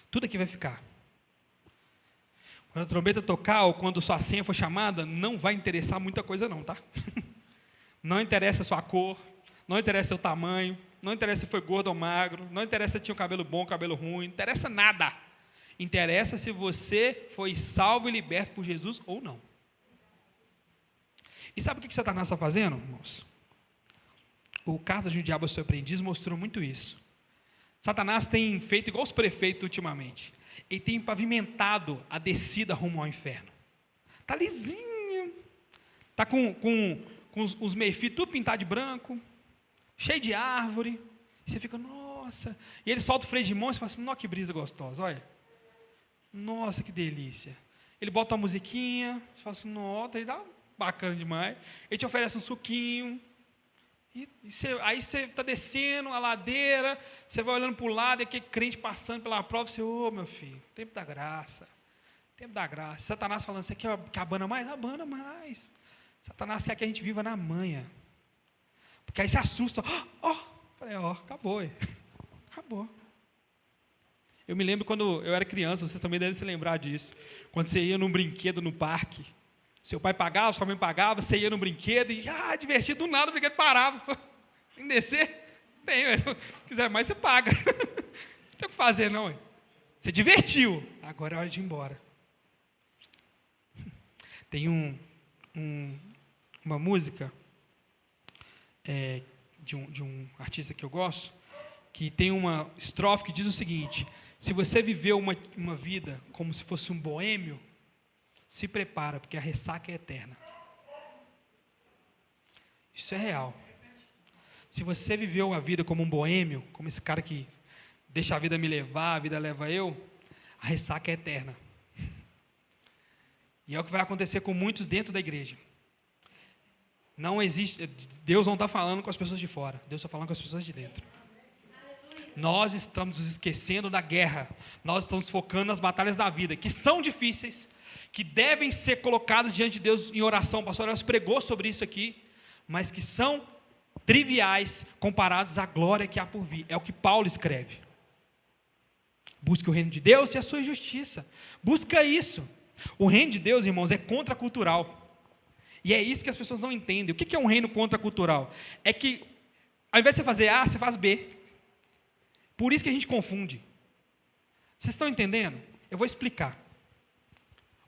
Tudo aqui vai ficar. Quando a trombeta tocar ou quando sua senha for chamada, não vai interessar muita coisa não, tá? Não interessa a sua cor, não interessa seu tamanho, não interessa se foi gordo ou magro, não interessa se tinha o cabelo bom ou cabelo ruim, não interessa nada. Interessa se você foi salvo e liberto por Jesus ou não. E sabe o que Satanás está fazendo, irmãos? O Cartas de um Diabo ao Seu Aprendiz mostrou muito isso. Satanás tem feito igual os prefeitos ultimamente. Ele tem pavimentado a descida rumo ao inferno. Está lisinho. Está com os meio-fios tudo pintado de branco, cheio de árvore. E você fica, nossa. E ele solta o freio de mão e você fala assim, nossa, que brisa gostosa, olha. Nossa, que delícia. Ele bota uma musiquinha, você fala assim, nossa, ele dá bacana demais. Ele te oferece um suquinho. Aí você está descendo a ladeira, você vai olhando para o lado, e aquele crente passando pela prova, você, meu filho, tempo da graça, tempo da graça. Satanás falando, você quer que abana mais? Abana mais. Satanás quer que a gente viva na manha. Porque aí você assusta, falei, acabou, acabou. Eu me lembro quando eu era criança, vocês também devem se lembrar disso, quando você ia num brinquedo no parque, seu pai pagava, sua mãe pagava, você ia no brinquedo e, divertido, do nada o brinquedo parava. Tem que descer? Tem, se quiser mais, você paga. Não tem o que fazer, não. Você divertiu, agora é hora de ir embora. Tem uma música de um artista que eu gosto, que tem uma estrofe que diz o seguinte: se você viveu uma vida como se fosse um boêmio, se prepara, porque a ressaca é eterna. Isso é real. Se você viveu a vida como um boêmio, como esse cara que deixa a vida me levar, a vida leva eu, a ressaca é eterna. E é o que vai acontecer com muitos dentro da igreja. Não existe, Deus não está falando com as pessoas de fora, Deus está falando com as pessoas de dentro. Nós estamos nos esquecendo da guerra, nós estamos focando nas batalhas da vida, que são difíceis, que devem ser colocadas diante de Deus em oração. O pastor Elcio pregou sobre isso aqui, mas que são triviais comparados à glória que há por vir. É o que Paulo escreve. Busque o reino de Deus e a sua justiça. Busca isso. O reino de Deus, irmãos, é contracultural. E é isso que as pessoas não entendem. O que é um reino contracultural? É que, ao invés de você fazer A, você faz B. Por isso que a gente confunde. Vocês estão entendendo? Eu vou explicar.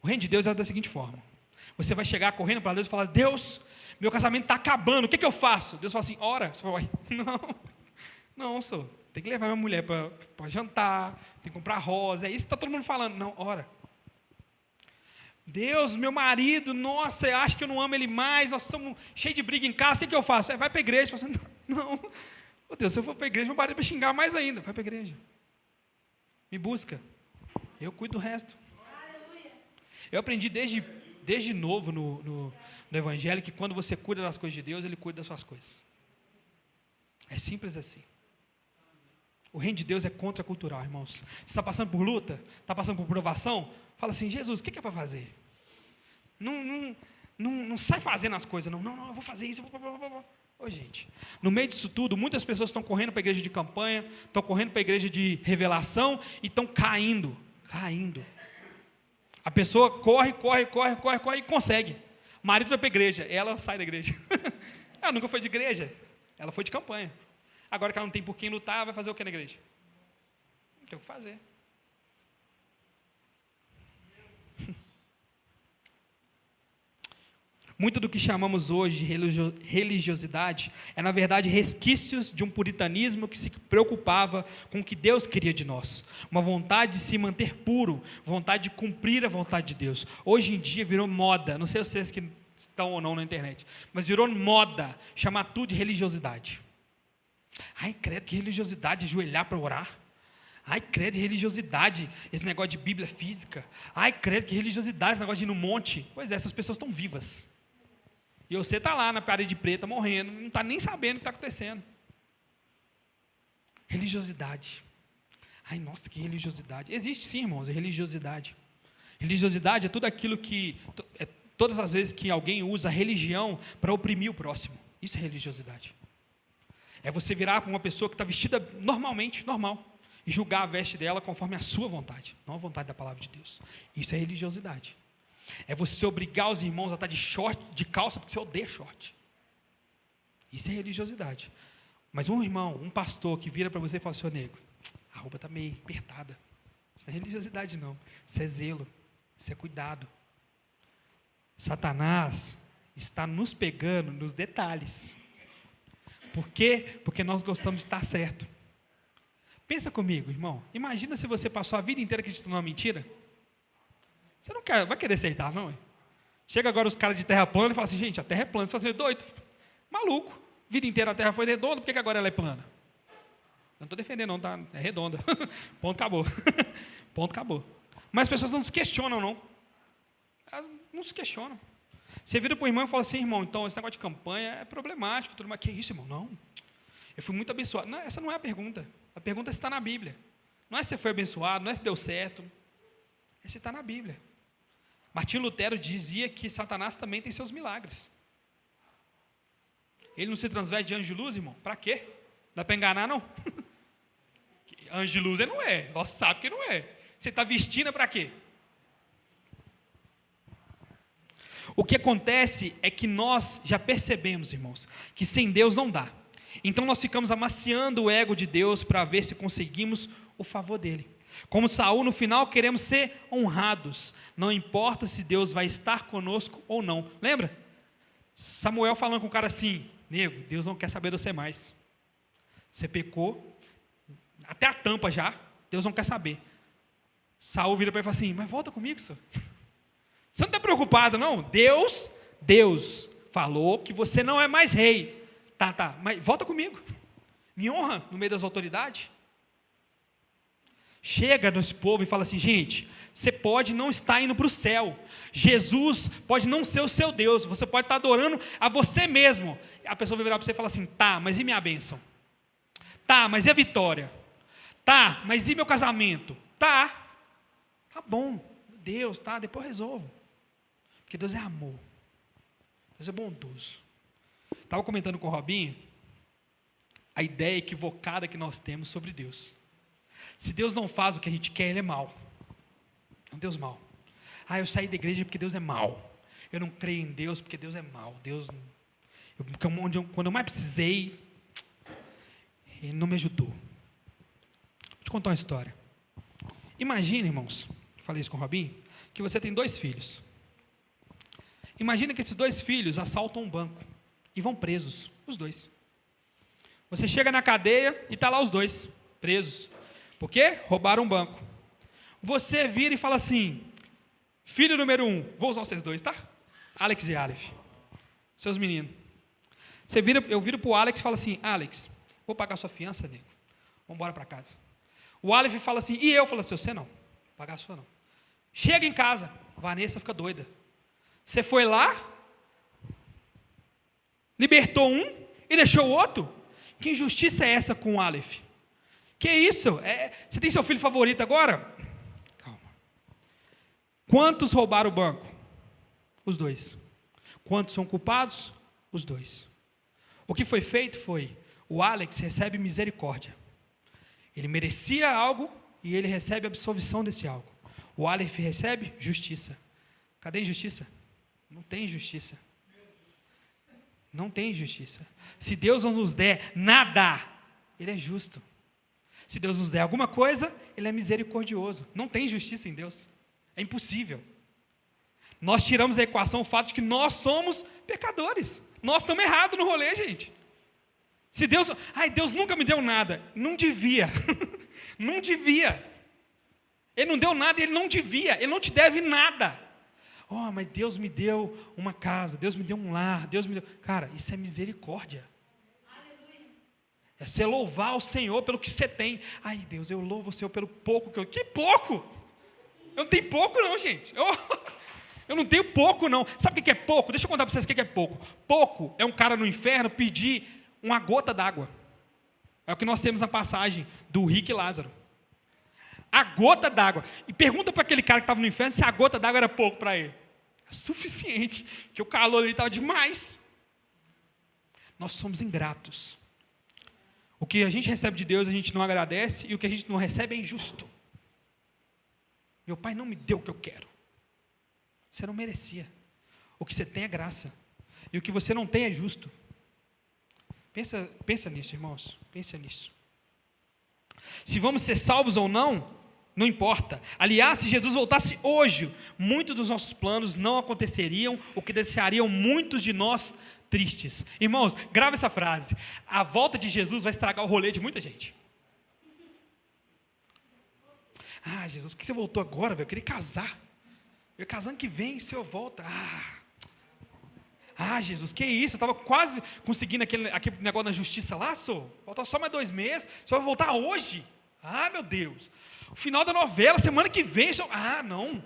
O reino de Deus é da seguinte forma: você vai chegar correndo para Deus e falar, Deus, meu casamento está acabando, o que eu faço? Deus fala assim, ora. Você fala, não, senhor, tem que levar minha mulher para jantar, tem que comprar rosa, é isso que está todo mundo falando. Não, ora. Deus, meu marido, nossa, acha que eu não amo ele mais, nós estamos cheios de briga em casa, o que eu faço? Vai para a igreja. Fala assim, não, oh Deus, se eu for para a igreja, meu marido vai xingar mais ainda. Vai para a igreja, me busca, eu cuido do resto. Eu aprendi desde novo no Evangelho que quando você cuida das coisas de Deus, Ele cuida das suas coisas. É simples assim. O reino de Deus é contracultural, irmãos. Você está passando por luta, está passando por provação, fala assim, Jesus, o que é para fazer? Não sai fazendo as coisas, não, eu vou fazer isso. Ô, gente, no meio disso tudo, muitas pessoas estão correndo para a igreja de campanha, estão correndo para a igreja de revelação e estão caindo. A pessoa corre e consegue. O marido vai para a igreja, ela sai da igreja. Ela nunca foi de igreja, ela foi de campanha. Agora que ela não tem por quem lutar, vai fazer o que na igreja? Não tem o que fazer. Muito do que chamamos hoje de religiosidade é, na verdade, resquícios de um puritanismo que se preocupava com o que Deus queria de nós. Uma vontade de se manter puro, vontade de cumprir a vontade de Deus. Hoje em dia virou moda, não sei vocês que estão ou não na internet, mas virou moda chamar tudo de religiosidade. Ai, credo, que religiosidade, ajoelhar para orar. Ai, credo, que religiosidade, esse negócio de Bíblia física. Ai, credo, que religiosidade, esse negócio de ir no monte. Pois é, essas pessoas estão vivas. E você está lá na parede preta, morrendo, não está nem sabendo o que está acontecendo. Religiosidade. Ai, nossa, que religiosidade. Existe sim, irmãos, religiosidade. Religiosidade é tudo aquilo que... todas as vezes que alguém usa a religião para oprimir o próximo. Isso é religiosidade. É você virar para uma pessoa que está vestida normalmente, normal, e julgar a veste dela conforme a sua vontade, não a vontade da palavra de Deus. Isso é religiosidade. É você obrigar os irmãos a estar de short, de calça, porque você odeia short. Isso é religiosidade. Mas um irmão, um pastor que vira para você e fala assim, ô nego, a roupa está meio apertada. Isso não é religiosidade não. Isso é zelo. Isso é cuidado. Satanás está nos pegando nos detalhes. Por quê? Porque nós gostamos de estar certo. Pensa comigo, irmão. Imagina se você passou a vida inteira acreditando numa mentira. Você não vai querer aceitar, não? Chega agora os caras de terra plana e fala assim, gente, a terra é plana. Você fala assim, doido, maluco. A vida inteira a terra foi redonda, por que agora ela é plana? Eu não estou defendendo não, tá? É redonda. Ponto, acabou. Ponto, acabou. Mas as pessoas não se questionam, não. Elas não se questionam. Você vira para o irmão e fala assim, irmão, então esse negócio de campanha é problemático. Tudo mais. Que isso, irmão? Não. Eu fui muito abençoado. Não, essa não é a pergunta. A pergunta é se está na Bíblia. Não é se você foi abençoado, não é se deu certo. É se está na Bíblia. Martinho Lutero dizia que Satanás também tem seus milagres. Ele não se transveste de anjo de luz, irmão? Para quê? Dá para enganar, não? Anjo de luz ele não é. Nós sabemos que não é. Você está vestindo para quê? O que acontece é que nós já percebemos, irmãos, que sem Deus não dá. Então nós ficamos amaciando o ego de Deus para ver se conseguimos o favor dele. Como Saul, no final queremos ser honrados. Não importa se Deus vai estar conosco ou não. Lembra? Samuel falando com o cara assim, nego, Deus não quer saber de você mais. Você pecou, até a tampa já, Deus não quer saber. Saul vira para ele e fala assim, mas volta comigo, senhor. Você não está preocupado, não? Deus falou que você não é mais rei. Tá, mas volta comigo. Me honra no meio das autoridades. Chega nesse povo e fala assim, gente, você pode não estar indo para o céu. Jesus pode não ser o seu Deus. Você pode estar adorando a você mesmo. A pessoa vai virar para você e falar assim, tá, mas e minha bênção? Tá, mas e a vitória? Tá, mas e meu casamento? Tá bom. Deus, tá, depois resolvo. Porque Deus é amor. Deus é bondoso. Estava comentando com o Robinho a ideia equivocada que nós temos sobre Deus. Se Deus não faz o que a gente quer, Ele é mau. É um Deus mau. Eu saí da igreja porque Deus é mau. Eu não creio em Deus porque Deus é mau. Quando eu mais precisei, Ele não me ajudou. Vou te contar uma história. Imagina, irmãos, falei isso com o Robinho, que você tem 2 filhos. Imagina que esses 2 filhos assaltam um banco e vão presos, os 2. Você chega na cadeia e está lá os 2 presos. Por quê? Roubaram um banco. Você vira e fala assim, filho número 1, vou usar vocês 2, tá? Alex e Aleph, seus meninos. Eu viro para o Alex e falo assim, Alex, vou pagar sua fiança, nego. Vamos embora para casa. O Aleph fala assim, e eu? Falo assim, você não, vou pagar a sua não. Chega em casa, Vanessa fica doida. Você foi lá, libertou um e deixou o outro? Que injustiça é essa com o Aleph? Que isso? Você tem seu filho favorito agora? Calma. Quantos roubaram o banco? Os dois. Quantos são culpados? Os dois. O que foi feito foi, o Alex recebe misericórdia. Ele merecia algo e ele recebe absolvição desse algo. O Alex recebe justiça. Cadê a injustiça? Não tem justiça. Não tem justiça. Se Deus não nos der nada, Ele é justo. Se Deus nos der alguma coisa, Ele é misericordioso. Não tem justiça em Deus. É impossível. Nós tiramos da equação o fato de que nós somos pecadores. Nós estamos errados no rolê, gente. Se Deus... Deus nunca me deu nada. Não devia. Não devia. Ele não deu nada e Ele não devia. Ele não te deve nada. Mas Deus me deu uma casa, Deus me deu um lar, Deus me deu... Cara, isso é misericórdia. É você louvar o Senhor pelo que você tem. Deus, eu louvo o Senhor pelo pouco que eu... Que pouco? Eu não tenho pouco não, gente. Eu não tenho pouco não. Sabe o que é pouco? Deixa eu contar para vocês o que é pouco. Pouco é um cara no inferno pedir uma gota d'água. É o que nós temos na passagem do rico e Lázaro. A gota d'água. E pergunta para aquele cara que estava no inferno se a gota d'água era pouco para ele. É suficiente, porque o calor ali estava demais. Nós somos ingratos. O que a gente recebe de Deus a gente não agradece, e o que a gente não recebe é injusto. Meu pai não me deu o que eu quero. Você não merecia. O que você tem é graça. E o que você não tem é justo. Pensa nisso, irmãos. Pensa nisso. Se vamos ser salvos ou não, não importa. Aliás, se Jesus voltasse hoje, muitos dos nossos planos não aconteceriam, o que deixariam muitos de nós tristes. Irmãos, grava essa frase. A volta de Jesus vai estragar o rolê de muita gente. Jesus, por que você voltou agora, velho? Eu queria casar. Eu ia casar ano que vem, o Senhor volta. Jesus, que isso? Eu estava quase conseguindo aquele negócio da justiça lá, senhor. Falta só mais 2 meses. O senhor vai voltar hoje? Meu Deus. O final da novela, semana que vem. Senhor... não.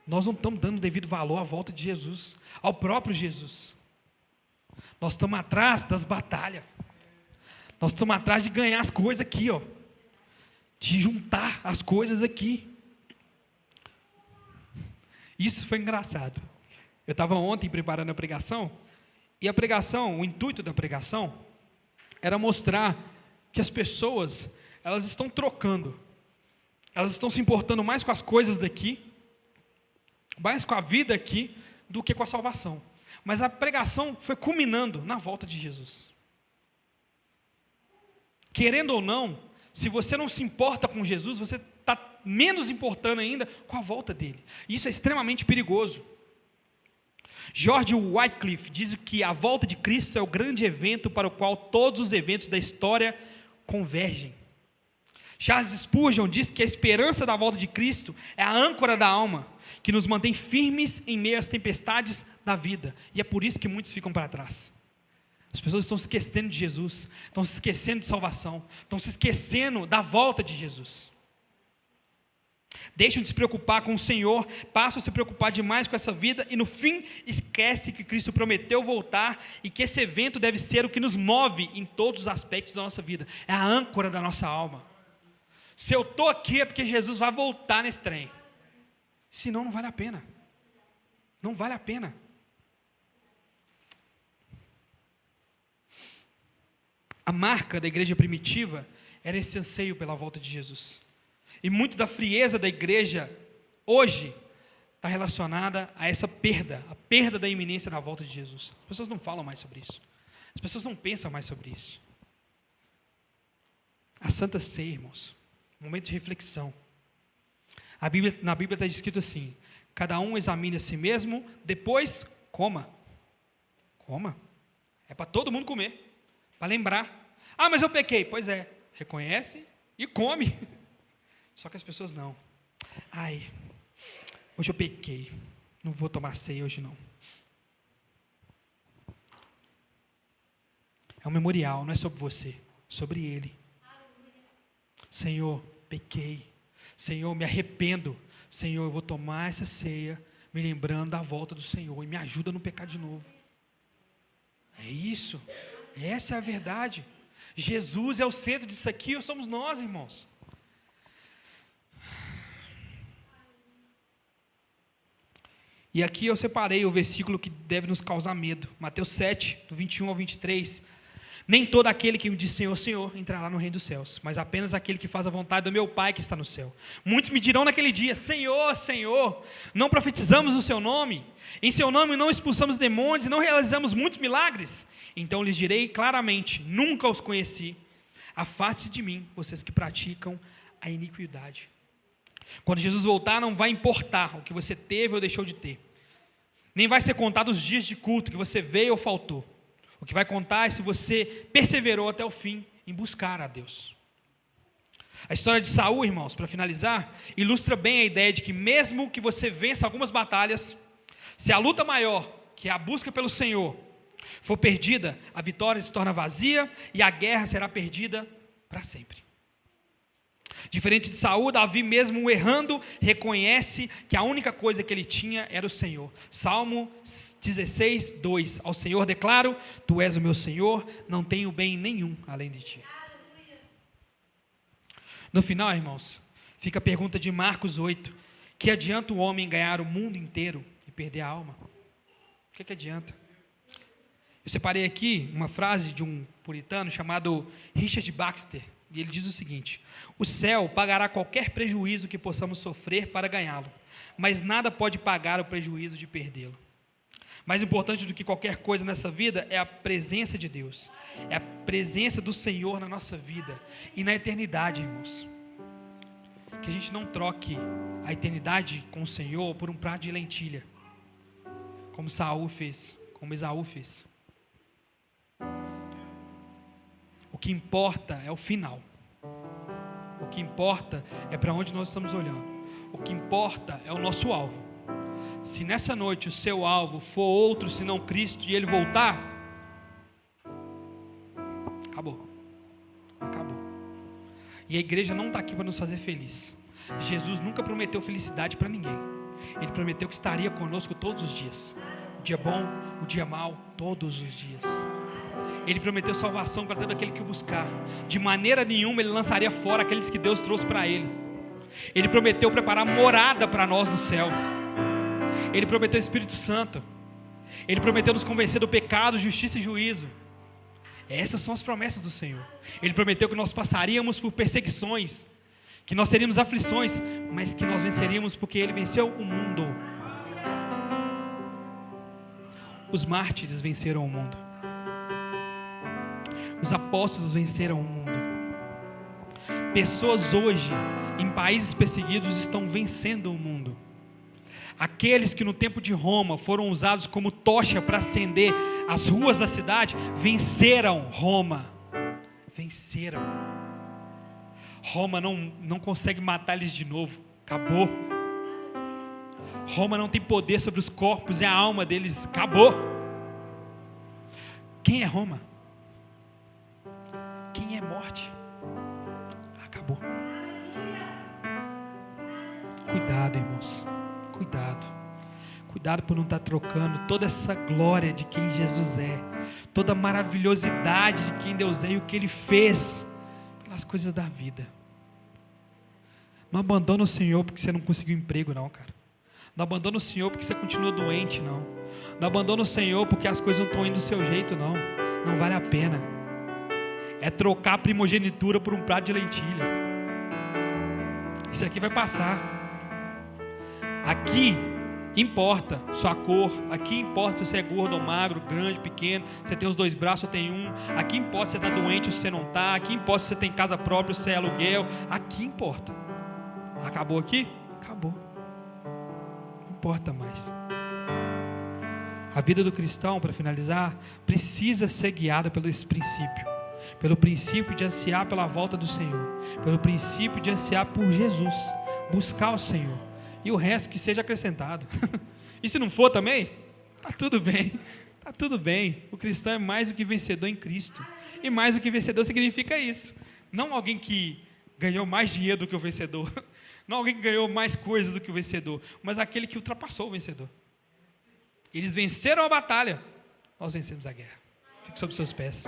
Nós não estamos dando devido valor à volta de Jesus, ao próprio Jesus. Nós estamos atrás das batalhas. Nós estamos atrás de ganhar as coisas aqui, de juntar as coisas aqui. Isso foi engraçado. Eu estava ontem preparando a pregação, e a pregação, o intuito da pregação, era mostrar que as pessoas, elas estão trocando, elas estão se importando mais com as coisas daqui, mais com a vida aqui, do que com a salvação. Mas a pregação foi culminando na volta de Jesus. Querendo ou não, se você não se importa com Jesus, você está menos importando ainda com a volta dele. Isso é extremamente perigoso. George Wycliffe diz que a volta de Cristo é o grande evento para o qual todos os eventos da história convergem. Charles Spurgeon diz que a esperança da volta de Cristo é a âncora da alma, que nos mantém firmes em meio às tempestades da vida. E é por isso que muitos ficam para trás. As pessoas estão se esquecendo de Jesus, estão se esquecendo de salvação, estão se esquecendo da volta de Jesus. Deixam de se preocupar com o Senhor, passam a se preocupar demais com essa vida e no fim esquece que Cristo prometeu voltar e que esse evento deve ser o que nos move em todos os aspectos da nossa vida. É a âncora da nossa alma. Se eu estou aqui é porque Jesus vai voltar nesse trem. Senão não vale a pena. Não vale a pena. A marca da igreja primitiva era esse anseio pela volta de Jesus. E muito da frieza da igreja hoje está relacionada a essa perda, a perda da iminência da volta de Jesus. As pessoas não falam mais sobre isso. As pessoas não pensam mais sobre isso. A Santa Ceia, irmãos, momento de reflexão. Na Bíblia está escrito assim: cada um examine a si mesmo, depois coma. Coma. É para todo mundo comer. Para lembrar. Mas eu pequei. Pois é, reconhece e come. Só que as pessoas não. Hoje eu pequei. Não vou tomar ceia hoje não. É um memorial, não é sobre você, sobre Ele. Senhor, pequei. Senhor, me arrependo. Senhor, eu vou tomar essa ceia, me lembrando da volta do Senhor, e me ajuda a não pecar de novo. É isso. Essa é a verdade. Jesus é o centro disso aqui, ou somos nós, irmãos? E aqui eu separei o versículo que deve nos causar medo. Mateus 7, do 21 ao 23. Nem todo aquele que me diz Senhor, Senhor, entrará no reino dos céus, mas apenas aquele que faz a vontade do meu Pai que está no céu. Muitos me dirão naquele dia, Senhor, Senhor, não profetizamos o seu nome? Em seu nome não expulsamos demônios e não realizamos muitos milagres? Então lhes direi claramente, nunca os conheci. Afaste-se de mim, vocês que praticam a iniquidade. Quando Jesus voltar, não vai importar o que você teve ou deixou de ter. Nem vai ser contado os dias de culto que você veio ou faltou. O que vai contar é se você perseverou até o fim em buscar a Deus. A história de Saul, irmãos, para finalizar, ilustra bem a ideia de que mesmo que você vença algumas batalhas, se a luta maior, que é a busca pelo Senhor, for perdida, a vitória se torna vazia e a guerra será perdida para sempre. Diferente de Saul, Davi mesmo errando, reconhece que a única coisa que ele tinha era o Senhor. Salmo 16, 2. Ao Senhor declaro, tu és o meu Senhor, não tenho bem nenhum além de ti. No final, irmãos, fica a pergunta de Marcos 8. Que adianta o homem ganhar o mundo inteiro e perder a alma? O que adianta? Eu separei aqui uma frase de um puritano chamado Richard Baxter. E ele diz o seguinte: o céu pagará qualquer prejuízo que possamos sofrer para ganhá-lo, mas nada pode pagar o prejuízo de perdê-lo. Mais importante do que qualquer coisa nessa vida é a presença de Deus, é a presença do Senhor na nossa vida e na eternidade, irmãos. Que a gente não troque a eternidade com o Senhor por um prato de lentilha, como Saul fez, como Esaú fez. O que importa é o final. O que importa é para onde nós estamos olhando. O que importa é o nosso alvo. Se nessa noite o seu alvo for outro senão Cristo e Ele voltar, acabou. Acabou. E a igreja não está aqui para nos fazer feliz. Jesus nunca prometeu felicidade para ninguém. Ele prometeu que estaria conosco todos os dias. O dia bom, o dia mau, todos os dias. Ele prometeu salvação para todo aquele que o buscar. De maneira nenhuma Ele lançaria fora aqueles que Deus trouxe para Ele. Ele prometeu preparar morada para nós no céu. Ele prometeu o Espírito Santo. Ele prometeu nos convencer do pecado, justiça e juízo. Essas são as promessas do Senhor. Ele prometeu que nós passaríamos por perseguições, que nós teríamos aflições, mas que nós venceríamos porque Ele venceu o mundo. Os mártires venceram o mundo. Os apóstolos venceram o mundo. Pessoas hoje, em países perseguidos, estão vencendo o mundo. Aqueles que no tempo de Roma foram usados como tocha para acender as ruas da cidade, venceram Roma. Venceram. Roma não consegue matar eles de novo. Acabou. Roma não tem poder sobre os corpos e a alma deles. Acabou. Quem é Roma? Quem é morte? Acabou. Cuidado, irmãos. Cuidado. Cuidado por não estar trocando toda essa glória de quem Jesus é, toda a maravilhosidade de quem Deus é e o que Ele fez pelas coisas da vida. Não abandona o Senhor porque você não conseguiu emprego, não, cara. Não abandona o Senhor porque você continua doente, não. Não abandona o Senhor porque as coisas não estão indo do seu jeito, não. Não vale a pena. É trocar a primogenitura por um prato de lentilha. Isso aqui vai passar. Aqui importa sua cor. Aqui importa se você é gordo ou magro, grande, pequeno. Você tem os 2 braços ou tem um. Aqui importa se você está doente ou se você não está. Aqui importa se você tem casa própria ou se é aluguel. Aqui importa. Acabou aqui? Acabou. Não importa mais. A vida do cristão, para finalizar, precisa ser guiada pelo esse princípio. Pelo princípio de ansiar pela volta do Senhor, pelo princípio de ansiar por Jesus, buscar o Senhor, e o resto que seja acrescentado. E se não for também, está tudo bem, está tudo bem. O cristão é mais do que vencedor em Cristo, e mais do que vencedor significa isso, não alguém que ganhou mais dinheiro do que o vencedor, não alguém que ganhou mais coisas do que o vencedor, mas aquele que ultrapassou o vencedor. Eles venceram a batalha, nós vencemos a guerra. Fique sobre seus pés,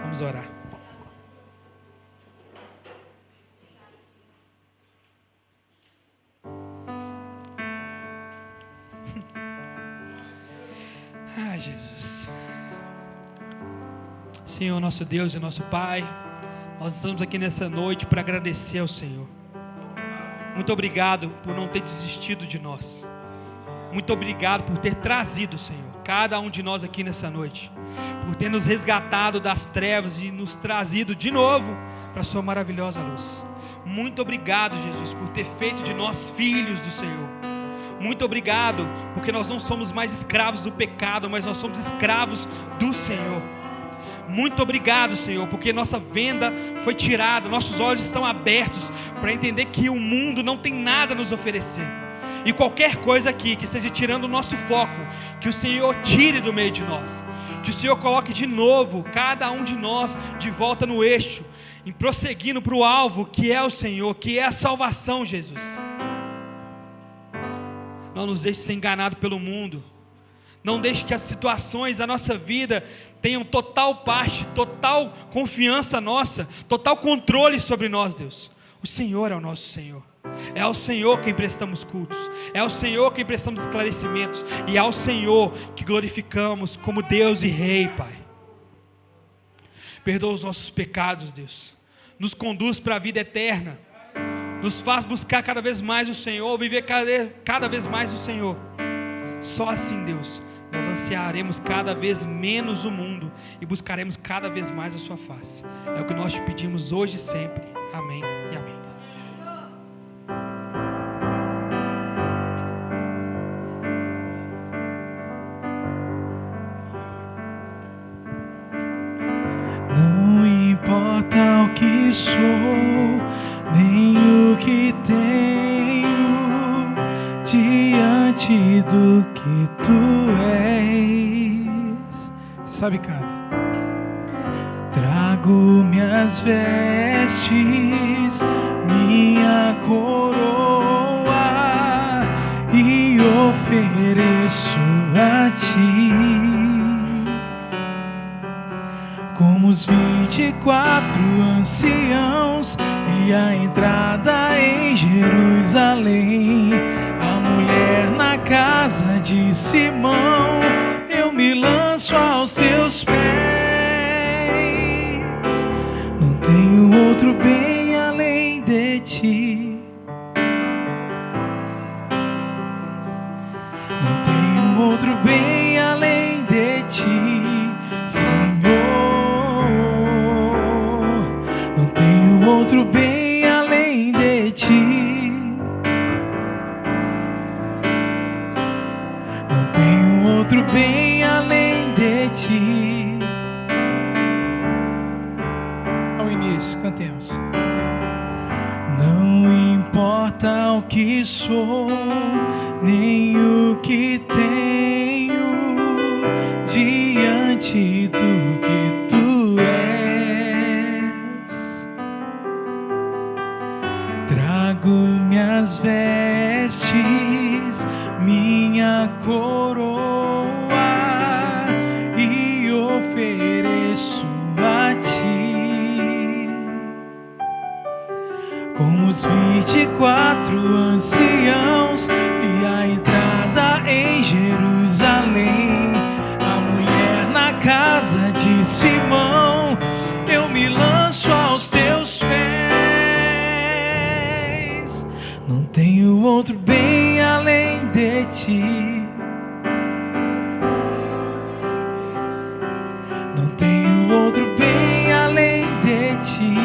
vamos orar. Ah, Jesus. Senhor, nosso Deus e nosso Pai, nós estamos aqui nessa noite para agradecer ao Senhor. Muito obrigado por não ter desistido de nós. Muito obrigado por ter trazido, Senhor, cada um de nós aqui nessa noite, por ter nos resgatado das trevas e nos trazido de novo para a sua maravilhosa luz. Muito obrigado, Jesus, por ter feito de nós filhos do Senhor. Muito obrigado, porque nós não somos mais escravos do pecado, mas nós somos escravos do Senhor. Muito obrigado, Senhor, porque nossa venda foi tirada, nossos olhos estão abertos para entender que o mundo não tem nada a nos oferecer. E qualquer coisa aqui que esteja tirando o nosso foco, que o Senhor tire do meio de nós. Que o Senhor coloque de novo cada um de nós de volta no eixo, em prosseguindo para o alvo que é o Senhor, que é a salvação, Jesus. Não nos deixe ser enganado pelo mundo. Não deixe que as situações da nossa vida tenham total parte, total confiança nossa, total controle sobre nós, Deus. O Senhor é o nosso Senhor. É ao Senhor quem prestamos cultos, é ao Senhor quem prestamos esclarecimentos, e é ao Senhor que glorificamos como Deus e Rei, Pai. Perdoa os nossos pecados, Deus. Nos conduz para a vida eterna. Nos faz buscar cada vez mais o Senhor, viver cada vez mais o Senhor. Só assim, Deus, nós ansiaremos cada vez menos o mundo e buscaremos cada vez mais a sua face. É o que nós te pedimos hoje e sempre. Amém e amém. Não importa o que sou, nem o que tenho, diante do que tu és. Você sabe, canta. Trago minhas vestes, minha coroa e ofereço a ti. Como os 24 anciãos e a entrada em Jerusalém, a mulher na casa de Simão, eu me lanço aos teus pés. Não tenho outro bem além de ti. Não tenho outro bem além de ti, Senhor. Outro bem além de ti. Não tenho outro bem além de ti. Ao início, cantemos. Não importa o que sou, nem o que tenho, diante do que tu és. Trago minhas vestes, minha coroa e ofereço a ti. Como os 24 anciãos e a entrada em Jerusalém, a mulher na casa de Simão, eu me lanço aos teus pés. Não tenho outro bem além de ti. Não tenho outro bem além de ti.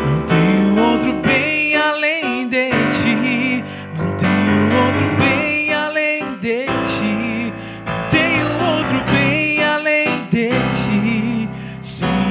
Não tenho outro bem além de ti. Não tenho outro bem além de ti. Não tenho outro bem além de ti, Senhor.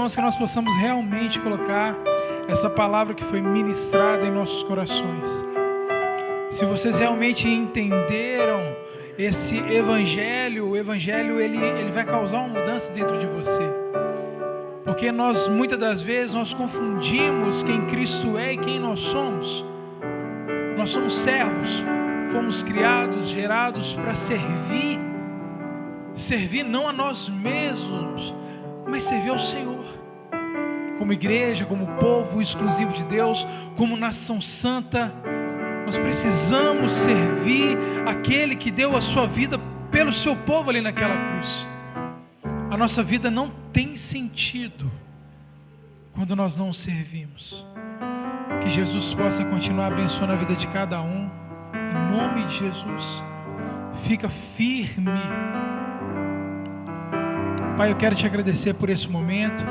irmãos, que nós possamos realmente colocar essa palavra que foi ministrada em nossos corações. Se vocês realmente entenderam esse evangelho, o evangelho ele vai causar uma mudança dentro de você. Porque nós, muitas das vezes, nós confundimos quem Cristo é e quem nós somos. Nós somos servos, fomos criados, gerados para servir. Servir não a nós mesmos, mas servir ao Senhor. Como igreja, como povo exclusivo de Deus, como nação santa, nós precisamos servir aquele que deu a sua vida pelo seu povo ali naquela cruz. A nossa vida não tem sentido quando nós não o servimos. Que Jesus possa continuar abençoando a vida de cada um, em nome de Jesus. Fica firme. Pai, eu quero te agradecer por esse momento.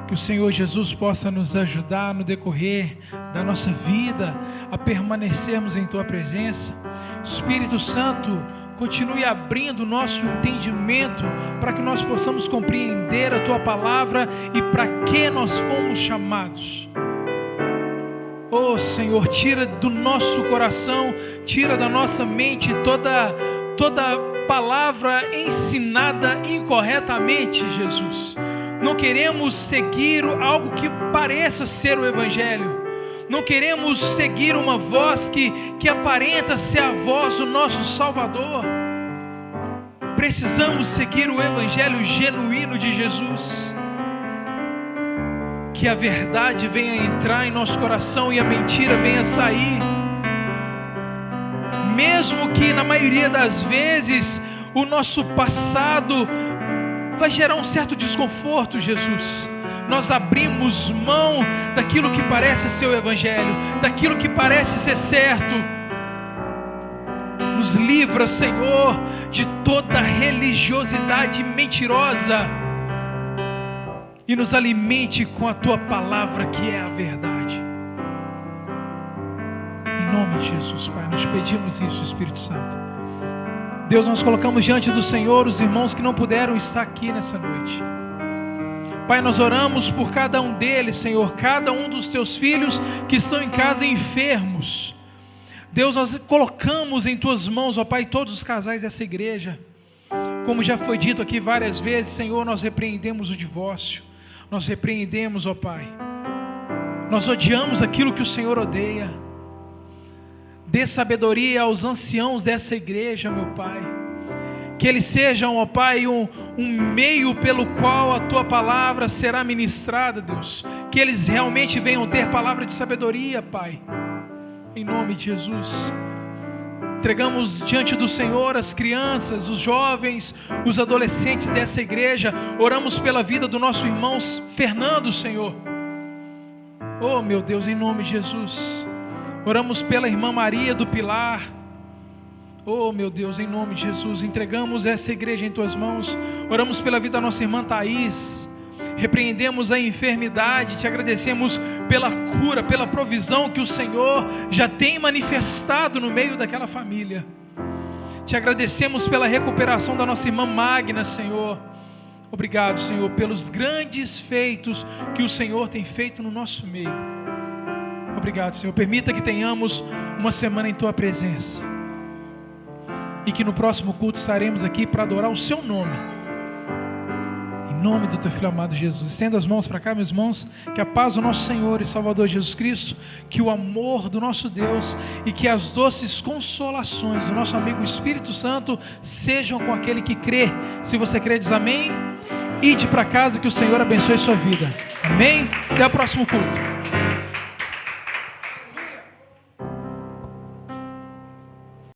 Que o Senhor Jesus possa nos ajudar no decorrer da nossa vida a permanecermos em Tua presença. Espírito Santo, continue abrindo o nosso entendimento para que nós possamos compreender a Tua palavra e para que nós fomos chamados. Oh Senhor, tira do nosso coração, tira da nossa mente toda palavra ensinada incorretamente, Jesus. Não queremos seguir algo que pareça ser o Evangelho. Não queremos seguir uma voz que aparenta ser a voz do nosso Salvador. Precisamos seguir o Evangelho genuíno de Jesus. Que a verdade venha entrar em nosso coração e a mentira venha sair. Mesmo que na maioria das vezes o nosso passado vai gerar um certo desconforto, Jesus. Nós abrimos mão daquilo que parece ser o Evangelho, daquilo que parece ser certo. Nos livra, Senhor, de toda religiosidade mentirosa e nos alimente com a Tua palavra, que é a verdade. Em nome de Jesus, Pai, nós pedimos isso, Espírito Santo. Deus, nós colocamos diante do Senhor os irmãos que não puderam estar aqui nessa noite. Pai, nós oramos por cada um deles, Senhor, cada um dos Teus filhos que estão em casa enfermos. Deus, nós colocamos em Tuas mãos, ó Pai, todos os casais dessa igreja. Como já foi dito aqui várias vezes, Senhor, nós repreendemos o divórcio. Nós repreendemos, ó Pai. Nós odiamos aquilo que o Senhor odeia. Dê sabedoria aos anciãos dessa igreja, meu Pai. Que eles sejam, ó Pai, um meio pelo qual a Tua palavra será ministrada, Deus. Que eles realmente venham ter palavra de sabedoria, Pai. Em nome de Jesus. Entregamos diante do Senhor as crianças, os jovens, os adolescentes dessa igreja. Oramos pela vida do nosso irmão Fernando, Senhor. Oh, meu Deus, em nome de Jesus. Oramos pela irmã Maria do Pilar. Oh, meu Deus, em nome de Jesus, entregamos essa igreja em Tuas mãos. Oramos pela vida da nossa irmã Thaís. Repreendemos a enfermidade, Te agradecemos pela cura, pela provisão que o Senhor já tem manifestado no meio daquela família. Te agradecemos pela recuperação da nossa irmã Magna, Senhor. Obrigado, Senhor, pelos grandes feitos que o Senhor tem feito no nosso meio. Obrigado, Senhor. Permita que tenhamos uma semana em Tua presença. E que no próximo culto estaremos aqui para adorar o Seu nome. Em nome do Teu Filho amado Jesus. Estenda as mãos para cá, meus irmãos. Que a paz do nosso Senhor e Salvador Jesus Cristo, que o amor do nosso Deus e que as doces consolações do nosso amigo Espírito Santo sejam com aquele que crê. Se você crê, diz amém. Ide para casa, que o Senhor abençoe sua vida. Amém? Até o próximo culto.